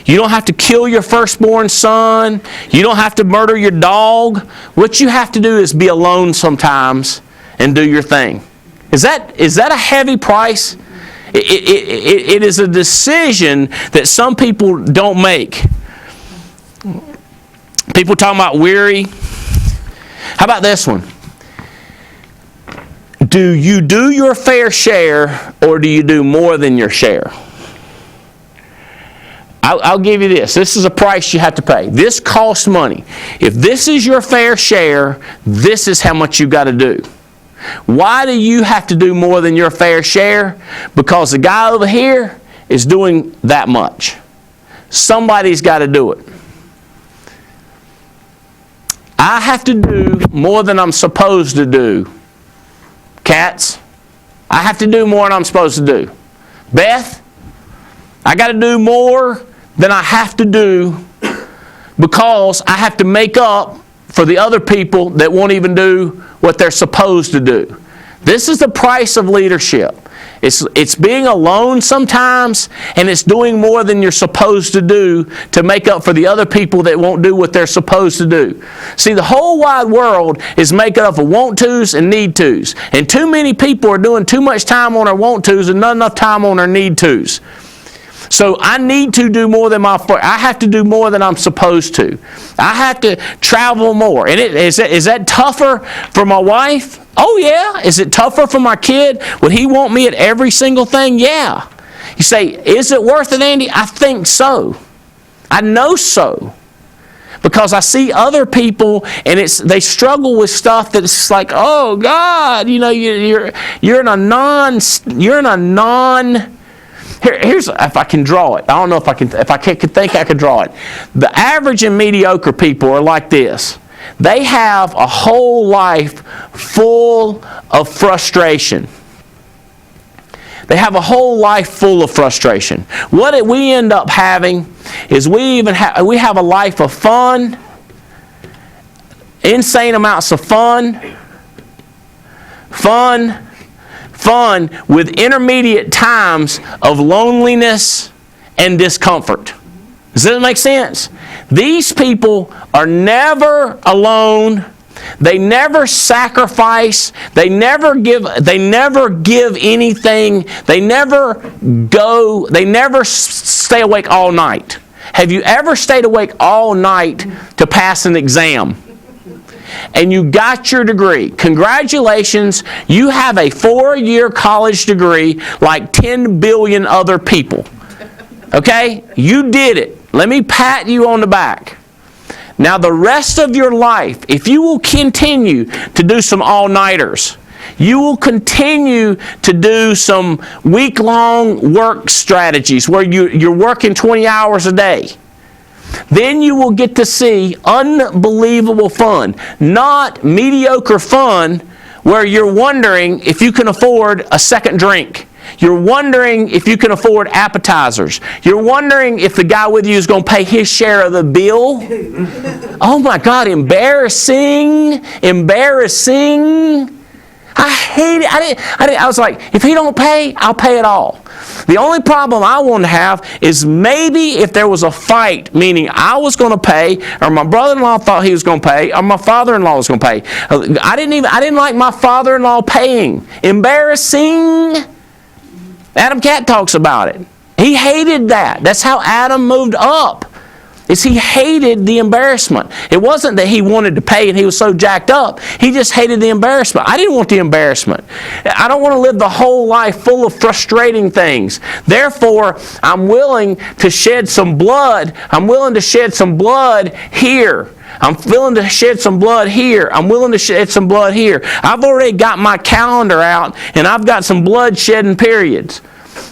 You don't have to kill your firstborn son. You don't have to murder your dog. What you have to do is be alone sometimes and do your thing. Is that a heavy price? It is a decision that some people don't make. People talking about weary. How about this one? Do you do your fair share, or do you do more than your share? I'll give you this. This is a price you have to pay. This costs money. If this is your fair share, this is how much you got to do. Why do you have to do more than your fair share? Because the guy over here is doing that much. Somebody's got to do it. I have to do more than I'm supposed to do. Cats, I have to do more than I'm supposed to do. Beth, I got to do more than I have to do because I have to make up for the other people that won't even do what they're supposed to do. This is the price of leadership. It's being alone sometimes, and it's doing more than you're supposed to do to make up for the other people that won't do what they're supposed to do. See, the whole wide world is made up of want tos and need tos. And too many people are doing too much time on their want tos and not enough time on their need tos. So I need to do more than I have to do more than I'm supposed to. I have to travel more. And is that tougher for my wife? Oh yeah. Is it tougher for my kid? Would he want me at every single thing? Yeah. You say, is it worth it, Andy? I think so. I know so. Because I see other people and they struggle with stuff that's like, oh God, you know, you're in a non. Here's if I can draw it. I don't know if I could think I could draw it. The average and mediocre people are like this. They have a whole life full of frustration. They have a whole life full of frustration. What we end up having is we have a life of fun, insane amounts of fun with intermediate times of loneliness and discomfort. Does that make sense? These people are never alone. They never sacrifice. They never give anything. They never stay awake all night. Have you ever stayed awake all night to pass an exam? And you got your degree. Congratulations, you have a 4-year college degree like 10 billion other people. Okay? You did it. Let me pat you on the back. Now the rest of your life, if you will continue to do some all-nighters, you will continue to do some week-long work strategies where you're working 20 hours a day. Then you will get to see unbelievable fun, not mediocre fun where you're wondering if you can afford a second drink. You're wondering if you can afford appetizers. You're wondering if the guy with you is going to pay his share of the bill. Oh my God, embarrassing. I hate it. I was like, if he don't pay, I'll pay it all. The only problem I want to have is maybe if there was a fight, meaning I was going to pay, or my brother-in-law thought he was going to pay, or my father-in-law was going to pay. I didn't like my father-in-law paying. Embarrassing. Adam Cat talks about it. He hated that. That's how Adam moved up. He hated the embarrassment. It wasn't that he wanted to pay and he was so jacked up. He just hated the embarrassment. I didn't want the embarrassment. I don't want to live the whole life full of frustrating things. Therefore, I'm willing to shed some blood. I'm willing to shed some blood here I'm willing to shed some blood here. I'm willing to shed some blood here. I've already got my calendar out, and I've got some blood shedding periods.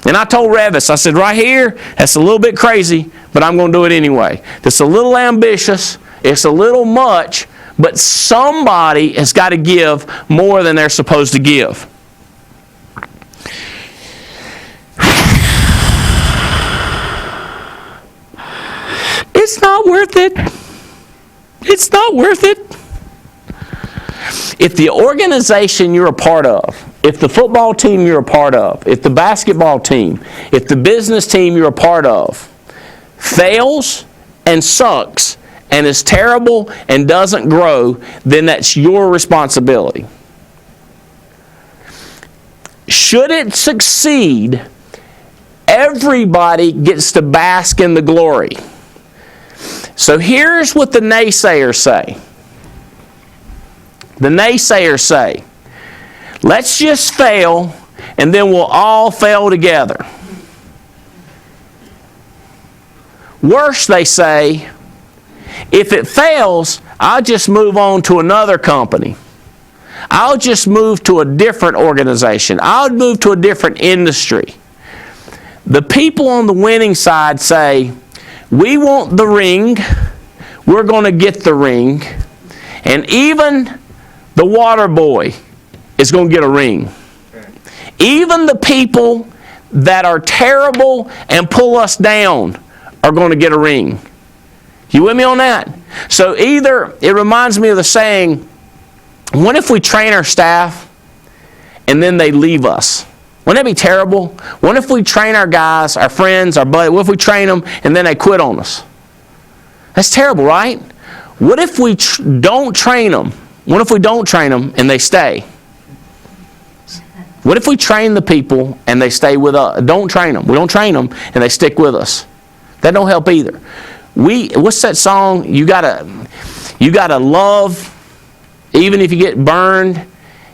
And I told Revis, I said, right here, that's a little bit crazy, but I'm going to do it anyway. It's a little ambitious. It's a little much, but somebody has got to give more than they're supposed to give. It's not worth it. It's not worth it. If the organization you're a part of, if the football team you're a part of, if the basketball team, if the business team you're a part of fails and sucks and is terrible and doesn't grow, then that's your responsibility. Should it succeed, everybody gets to bask in the glory. So here's what the naysayers say. The naysayers say, let's just fail and then we'll all fail together. Worse, they say, if it fails, I'll just move on to another company. I'll just move to a different organization. I'll move to a different industry. The people on the winning side say, we want the ring, we're going to get the ring, and even the water boy is going to get a ring. Even the people that are terrible and pull us down are going to get a ring. You with me on that? So either, it reminds me of the saying, what if we train our staff and then they leave us? Wouldn't that be terrible? What if we train our guys, our friends, our buddies, what if we train them and then they quit on us? That's terrible, right? What if we don't train them? What if we don't train them and they stay? What if we train the people and they stay with us? Don't train them. We don't train them and they stick with us. That don't help either. What's that song? You gotta love, even if you get burned.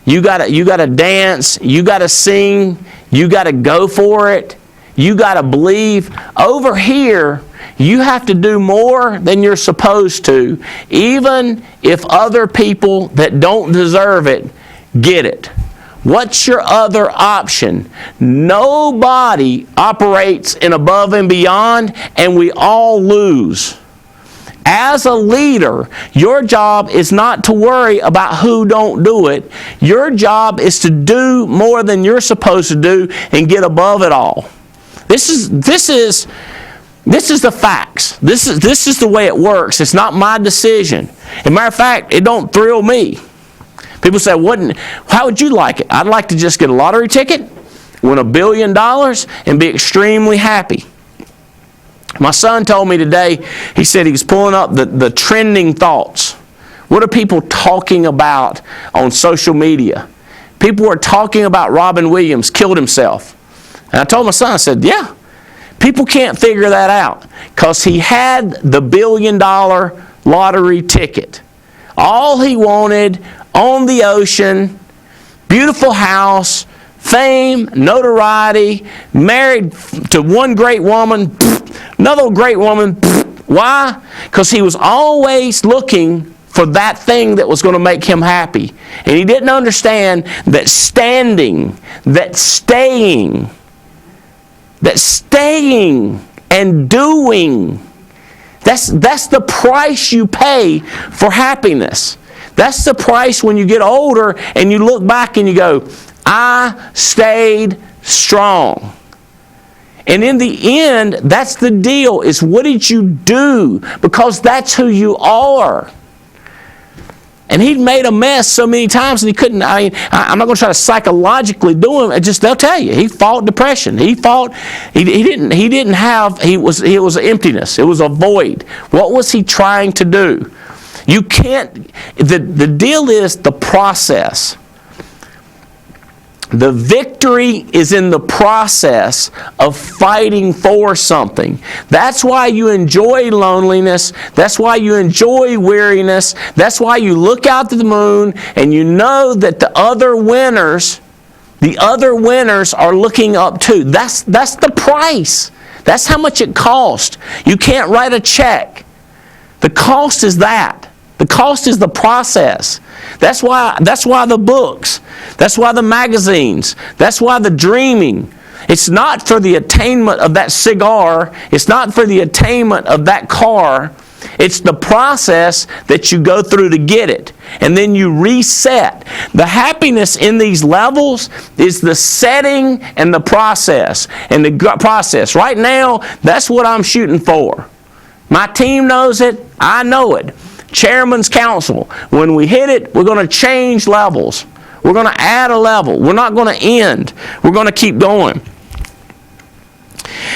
You gotta dance. You gotta sing. You gotta go for it. You gotta believe. Over here, you have to do more than you're supposed to, even if other people that don't deserve it get it. What's your other option? Nobody operates in above and beyond, and we all lose. As a leader, your job is not to worry about who don't do it. Your job is to do more than you're supposed to do and get above it all. This is the facts. This is the way it works. It's not my decision. As a matter of fact, it don't thrill me. People say, how would you like it? I'd like to just get a lottery ticket, win $1 billion, and be extremely happy. My son told me today, he said he was pulling up the trending thoughts. What are people talking about on social media? People were talking about Robin Williams killed himself. And I told my son, I said, yeah, people can't figure that out because he had the $1 billion lottery ticket. All he wanted, on the ocean, beautiful house, fame, notoriety, married to one great woman, another great woman. Why? Because he was always looking for that thing that was going to make him happy. And he didn't understand that staying and doing, that's the price you pay for happiness. That's the price when you get older and you look back and you go, I stayed strong. And in the end, that's the deal, is what did you do? Because that's who you are. And he'd made a mess so many times and he couldn't, I'm not going to try to psychologically do him. They'll tell you, he fought depression. It was emptiness. It was a void. What was he trying to do? You can't, the deal is the process. The victory is in the process of fighting for something. That's why you enjoy loneliness. That's why you enjoy weariness. That's why you look out to the moon and you know that the other winners are looking up too. That's the price. That's how much it costs. You can't write a check. The cost is that. The cost is the process. That's why the books. That's why the magazines. That's why the dreaming. It's not for the attainment of that cigar. It's not for the attainment of that car. It's the process that you go through to get it. And then you reset. The happiness in these levels is the setting and the process. And the process. Right now, that's what I'm shooting for. My team knows it. I know it. Chairman's Council. When we hit it, we're going to change levels. We're going to add a level. We're not going to end. We're going to keep going.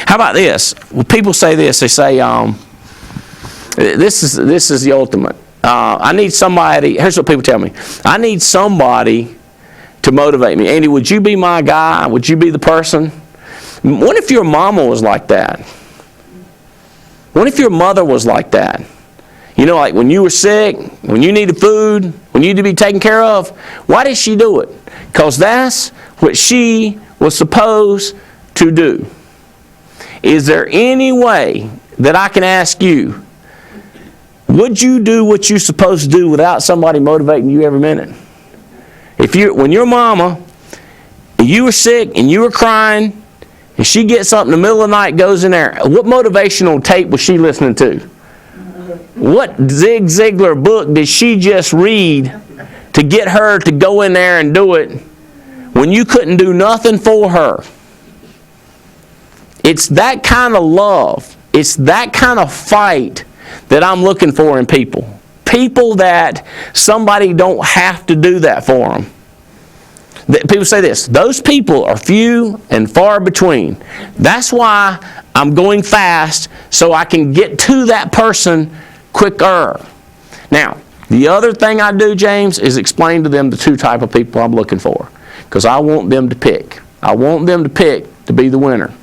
How about this? Well, people say this. They say, this is the ultimate. I need somebody. Here's what people tell me. I need somebody to motivate me. Andy, would you be my guy? Would you be the person? What if your mama was like that? What if your mother was like that? You know, like when you were sick, when you needed food, when you needed to be taken care of, why did she do it? Because that's what she was supposed to do. Is there any way that I can ask you, would you do what you're supposed to do without somebody motivating you every minute? When your mama, you were sick and you were crying, and she gets up in the middle of the night, goes in there, what motivational tape was she listening to? What Zig Ziglar book did she just read to get her to go in there and do it when you couldn't do nothing for her? It's that kind of love. It's that kind of fight that I'm looking for in people. People that somebody don't have to do that for them. People say this, those people are few and far between. That's why I'm going fast so I can get to that person quicker. Now, the other thing I do, James, is explain to them the two type of people I'm looking for. Because I want them to pick. I want them to pick to be the winner.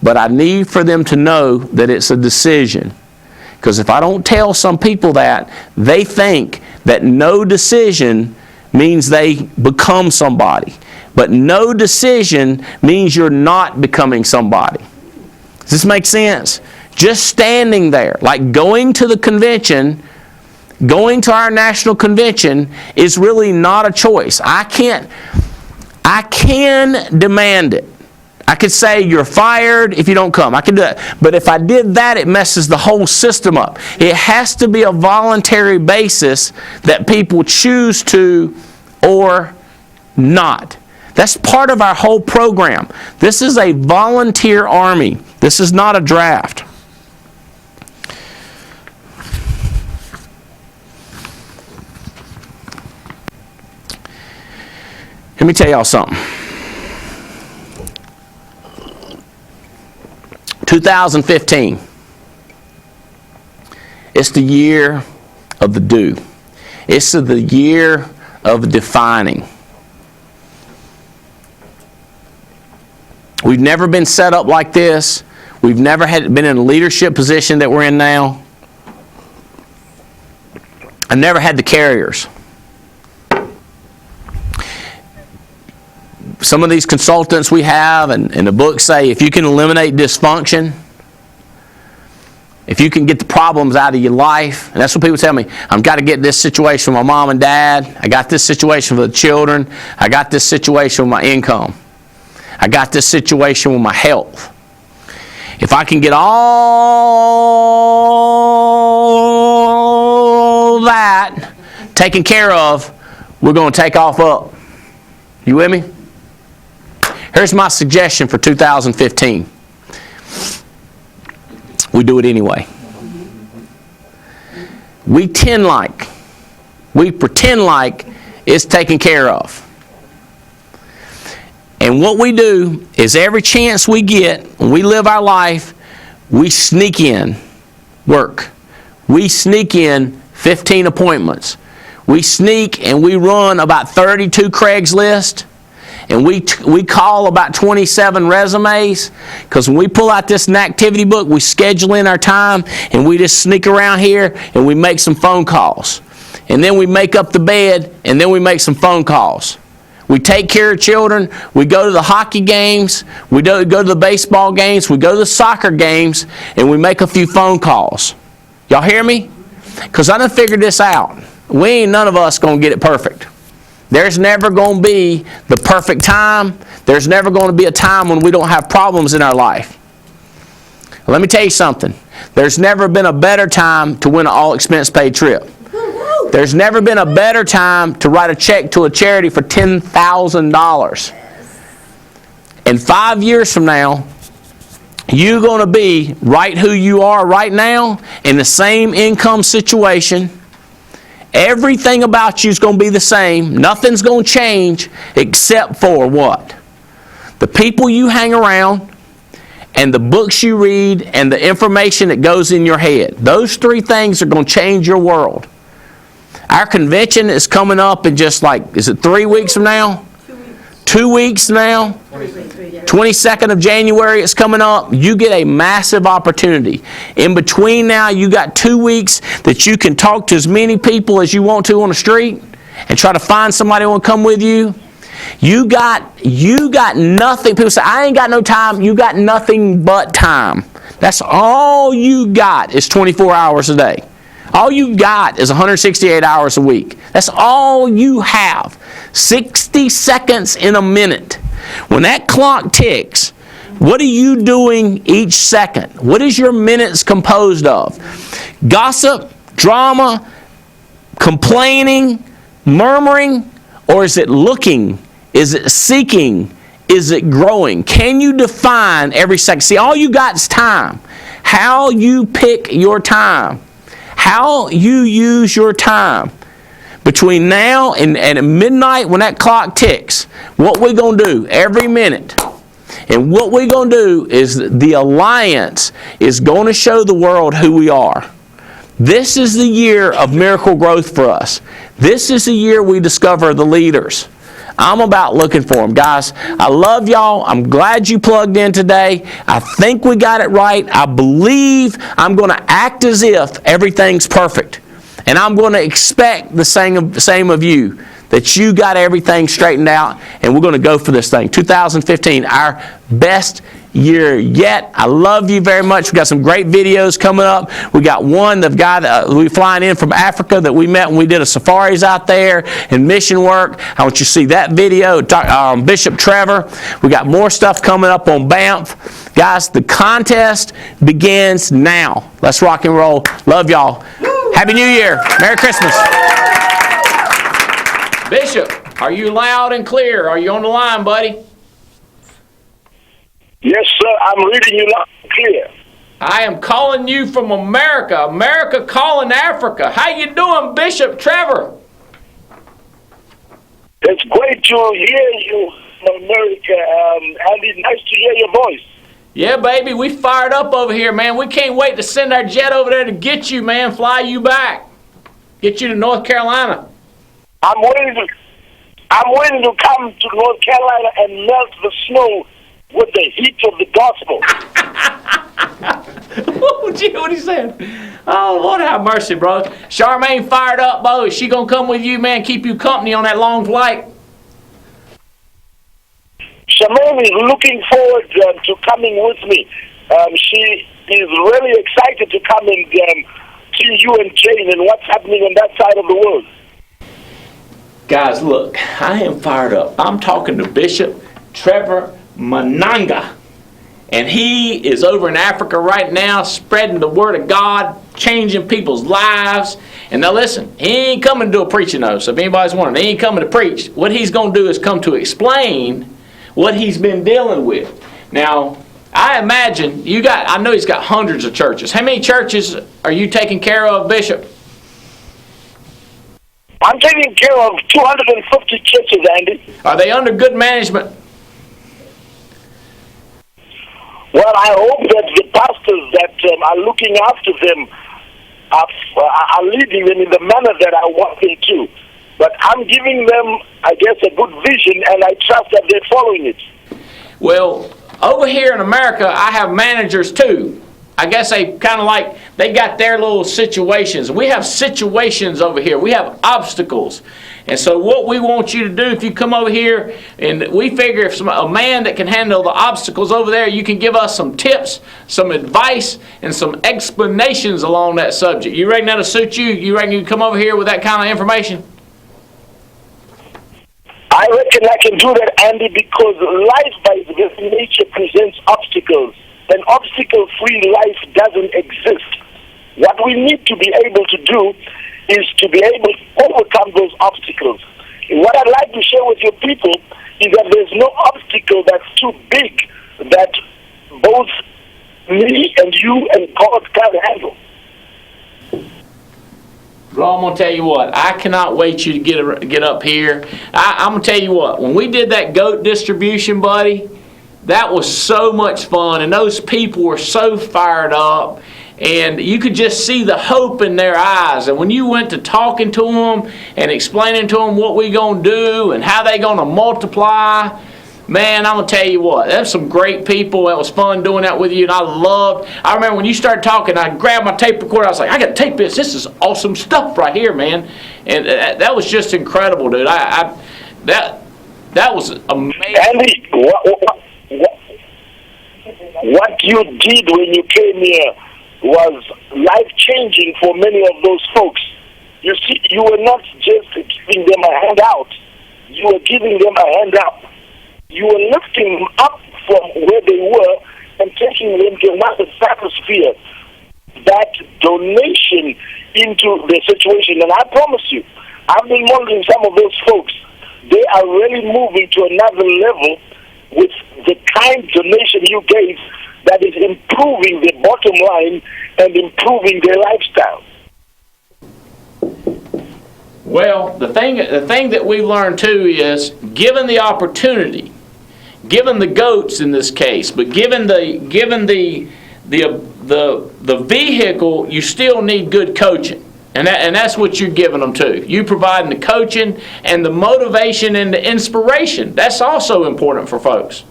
But I need for them to know that it's a decision. Because if I don't tell some people that, they think that no decision means they become somebody. But no decision means you're not becoming somebody. Does this make sense? Just standing there, like going to the convention, going to our national convention is really not a choice. I can demand it. I could say you're fired if you don't come. I can do that. But if I did that, it messes the whole system up. It has to be a voluntary basis that people choose to or not. That's part of our whole program. This is a volunteer army. This is not a draft. Let me tell y'all something. 2015. It's the year of the do. It's the year of defining. We've never been set up like this. We've never been in a leadership position that we're in now. I've never had the carriers. Some of these consultants we have and the books say if you can eliminate dysfunction, if you can get the problems out of your life, and that's what people tell me, I've got to get this situation with my mom and dad, I got this situation with the children, I got this situation with my income, I got this situation with my health. If I can get all that taken care of, we're going to take off up. You with me? Here's my suggestion for 2015. We do it anyway. We pretend like it's taken care of. And what we do is every chance we get, when we live our life, we sneak in work. We sneak in 15 appointments. We sneak and we run about 32 Craigslist. And we call about 27 resumes, because when we pull out this activity book, we schedule in our time, and we just sneak around here, and we make some phone calls. And then we make up the bed, and then we make some phone calls. We take care of children. We go to the hockey games. We go to the baseball games. We go to the soccer games, and we make a few phone calls. Y'all hear me? Because I done figured this out. We ain't none of us going to get it perfect. There's never going to be the perfect time. There's never going to be a time when we don't have problems in our life. Let me tell you something. There's never been a better time to win an all-expense-paid trip. There's never been a better time to write a check to a charity for $10,000. And 5 years from now, you're going to be right who you are right now in the same income situation. Everything about you is going to be the same. Nothing's going to change except for what? The people you hang around and the books you read and the information that goes in your head. Those three things are going to change your world. Our convention is coming up in just like, is it 3 weeks from now? 2 weeks now. 22nd of January is coming up. You get a massive opportunity. In between now, you got 2 weeks that you can talk to as many people as you want to on the street and try to find somebody who will come with you. You got nothing. People say, I ain't got no time. You got nothing but time. That's all you got is 24 hours a day. All you got is 168 hours a week. That's all you have. 60 seconds in a minute. When that clock ticks, what are you doing each second? What is your minutes composed of? Gossip, drama, complaining, murmuring, or is it looking? Is it seeking? Is it growing? Can you define every second? See, all you got is time. How you pick your time. How you use your time. Between now and midnight when that clock ticks, what we're going to do every minute, and what we're going to do is the Alliance is going to show the world who we are. This is the year of miracle growth for us. This is the year we discover the leaders. I'm about looking for them. Guys, I love y'all. I'm glad you plugged in today. I think we got it right. I believe I'm going to act as if everything's perfect. And I'm going to expect the same of you, that you got everything straightened out, and we're going to go for this thing. 2015, our best year yet. I love you very much. We've got some great videos coming up. We got one, the guy that we flying in from Africa that we met when we did a safaris out there and mission work. I want you to see that video. Bishop Trevor. We got more stuff coming up on Banff. Guys, the contest begins now. Let's rock and roll. Love y'all. Happy New Year. Merry Christmas. Bishop, are you loud and clear? Are you on the line, buddy? Yes, sir. I'm reading you loud and clear. I am calling you from America. America calling Africa. How you doing, Bishop Trevor? It's great to hear you from America. Andy, nice to hear your voice. Yeah, baby, we fired up over here, man. We can't wait to send our jet over there to get you, man, fly you back. Get you to North Carolina. I'm waiting to come to North Carolina and melt the snow with the heat of the gospel. What are you saying? Oh, Lord have mercy, bro. Charmaine fired up, bro. Is she going to come with you, man, keep you company on that long flight? Charmaine is looking forward to coming with me. She is really excited to come and see you and Jane and what's happening on that side of the world. Guys, look, I am fired up. I'm talking to Bishop Trevor Mananga. And he is over in Africa right now spreading the word of God, changing people's lives. And now listen, he ain't coming to do a preaching though. So if anybody's wondering, he ain't coming to preach. What he's going to do is come to explain what he's been dealing with. Now, I imagine I know he's got hundreds of churches. How many churches are you taking care of, Bishop? I'm taking care of 250 churches, Andy. Are they under good management? Well, I hope that the pastors that are looking after them are leading them in the manner that I want them to. But I'm giving them, I guess, a good vision, and I trust that they're following it. Well, over here in America, I have managers too. I guess they kind of they got their little situations. We have situations over here. We have obstacles. And so what we want you to do, if you come over here, and we figure if a man that can handle the obstacles over there, you can give us some tips, some advice, and some explanations along that subject. You reckon that'll suit you? You reckon you can come over here with that kind of information? I reckon I can do that, Andy, because life by its very nature presents obstacles. An obstacle-free life doesn't exist. What we need to be able to do is to be able to overcome those obstacles. And what I'd like to share with your people is that there's no obstacle that's too big that both me and you and God can handle. Bro, I'm going to tell you what, I cannot wait you to get up here. I'm going to tell you what, when we did that goat distribution, buddy, that was so much fun, and those people were so fired up, and you could just see the hope in their eyes. And when you went to talking to them and explaining to them what we going to do and how they going to multiply, man, I'm going to tell you what, there's some great people. It was fun doing that with you, and I remember when you started talking, I grabbed my tape recorder. I was like, I got to tape this. This is awesome stuff right here, man. And that was just incredible, dude. That was amazing. Andy, what you did when you came here was life-changing for many of those folks. You see, you were not just giving them a handout. You were giving them a hand up. You were lifting them up from where they were and taking them to another stratosphere. That donation into the situation. And I promise you, I've been monitoring some of those folks. They are really moving to another level with the kind donation you gave that is improving their bottom line and improving their lifestyle. Well, the thing that we learned too is, given the opportunity, given the goats in this case, but given the vehicle, you still need good coaching, and that's what you're giving them too. You providing the coaching and the motivation and the inspiration. That's also important for folks.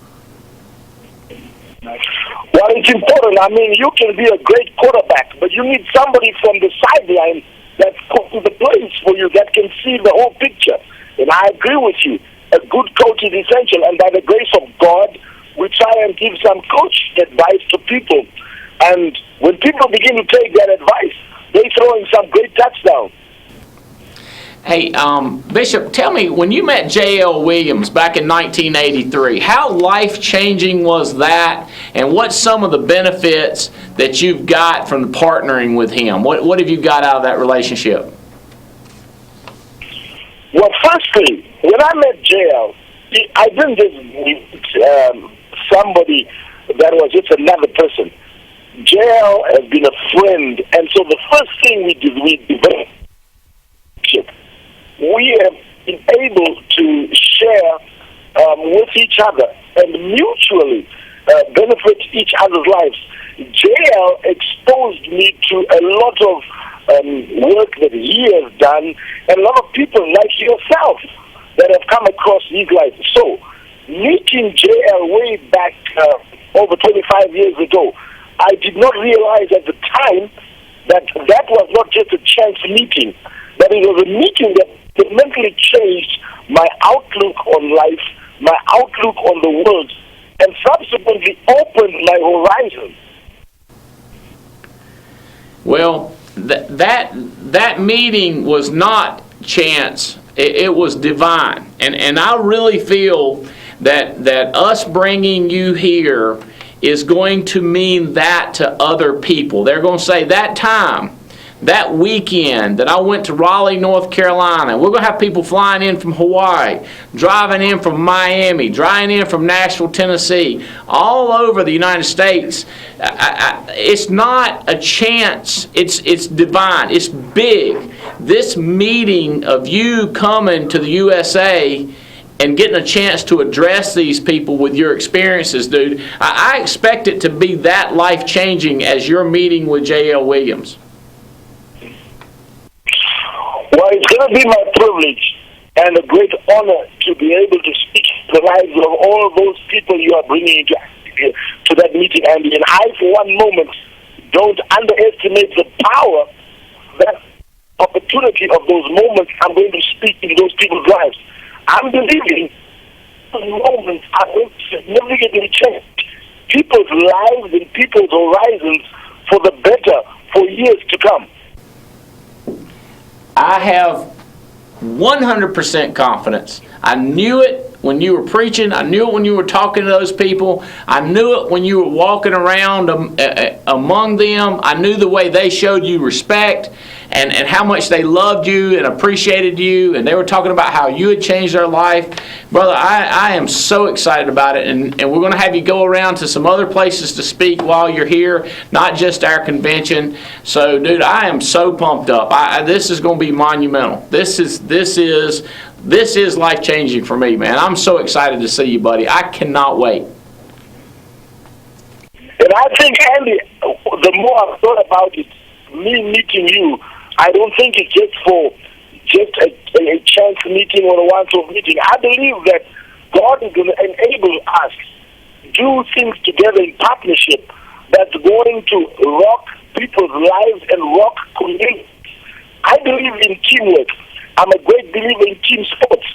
Well, it's important. I mean, you can be a great quarterback, but you need somebody from the sideline that coaches the plays for you, that can see the whole picture. And I agree with you. A good coach is essential, and by the grace of God, we try and give some coaching advice to people. And when people begin to take that advice, they throw in some great touchdowns. Hey, Bishop, tell me, when you met J.L. Williams back in 1983, how life-changing was that, and what's some of the benefits that you've got from partnering with him? What have you got out of that relationship? Well, firstly, when I met J.L., I didn't just meet somebody that was just another person. J.L. has been a friend, and so the first thing we did, we developed. We have been able to share with each other and mutually benefit each other's lives. JL exposed me to a lot of work that he has done, and a lot of people like yourself that have come across his life. So, meeting JL way back over 25 years ago, I did not realize at the time that was not just a chance meeting, but it was a meeting that fundamentally changed my outlook on life, my outlook on the world, and subsequently opened my horizon. Well, that meeting was not chance. It was divine. And I really feel that us bringing you here is going to mean that to other people. They're going to say, that time, that weekend that I went to Raleigh, North Carolina, we're going to have people flying in from Hawaii, driving in from Miami, driving in from Nashville, Tennessee, all over the United States. It's not a chance. It's divine. It's big. This meeting of you coming to the USA and getting a chance to address these people with your experiences, dude, I expect it to be that life-changing as your meeting with J.L. Williams. Well, it's going to be my privilege and a great honor to be able to speak to the lives of all those people you are bringing to that meeting, Andy. And I, for one moment, don't underestimate the power that opportunity of those moments, I'm going to speak into those people's lives. I'm believing those moments are going to significantly change people's lives and people's horizons for the better for years to come. I have 100% confidence. I knew it when you were preaching. I knew it when you were talking to those people. I knew it when you were walking around among them. I knew the way they showed you respect and how much they loved you and appreciated you. And they were talking about how you had changed their life. Brother, I am so excited about it. And we're going to have you go around to some other places to speak while you're here, not just our convention. So, dude, I am so pumped up. This is going to be monumental. This is life-changing for me, man. I'm so excited to see you, buddy. I cannot wait. And I think, Andy, the more I've thought about it, me meeting you, I don't think it's just a chance meeting or a once-off meeting. I believe that God is going to enable us to do things together in partnership that's going to rock people's lives and rock communities. I believe in teamwork. I'm a great believer in team sports.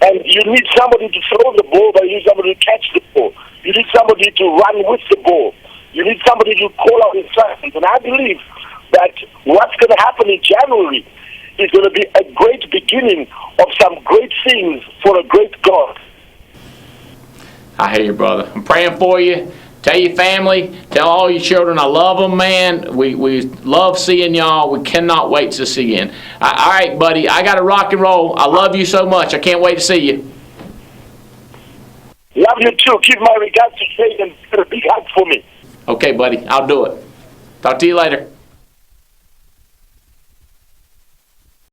And you need somebody to throw the ball, but you need somebody to catch the ball. You need somebody to run with the ball. You need somebody to call out instructions. And I believe that what's going to happen in January is going to be a great beginning of some great things for a great God. I hear you, brother. I'm praying for you. Tell your family, tell all your children I love them, man. We love seeing y'all. We cannot wait to see you again. All right, buddy, I got to rock and roll. I love you so much. I can't wait to see you. Love you too. Give my regards to Jay and put a big hug for me. Okay, buddy, I'll do it. Talk to you later.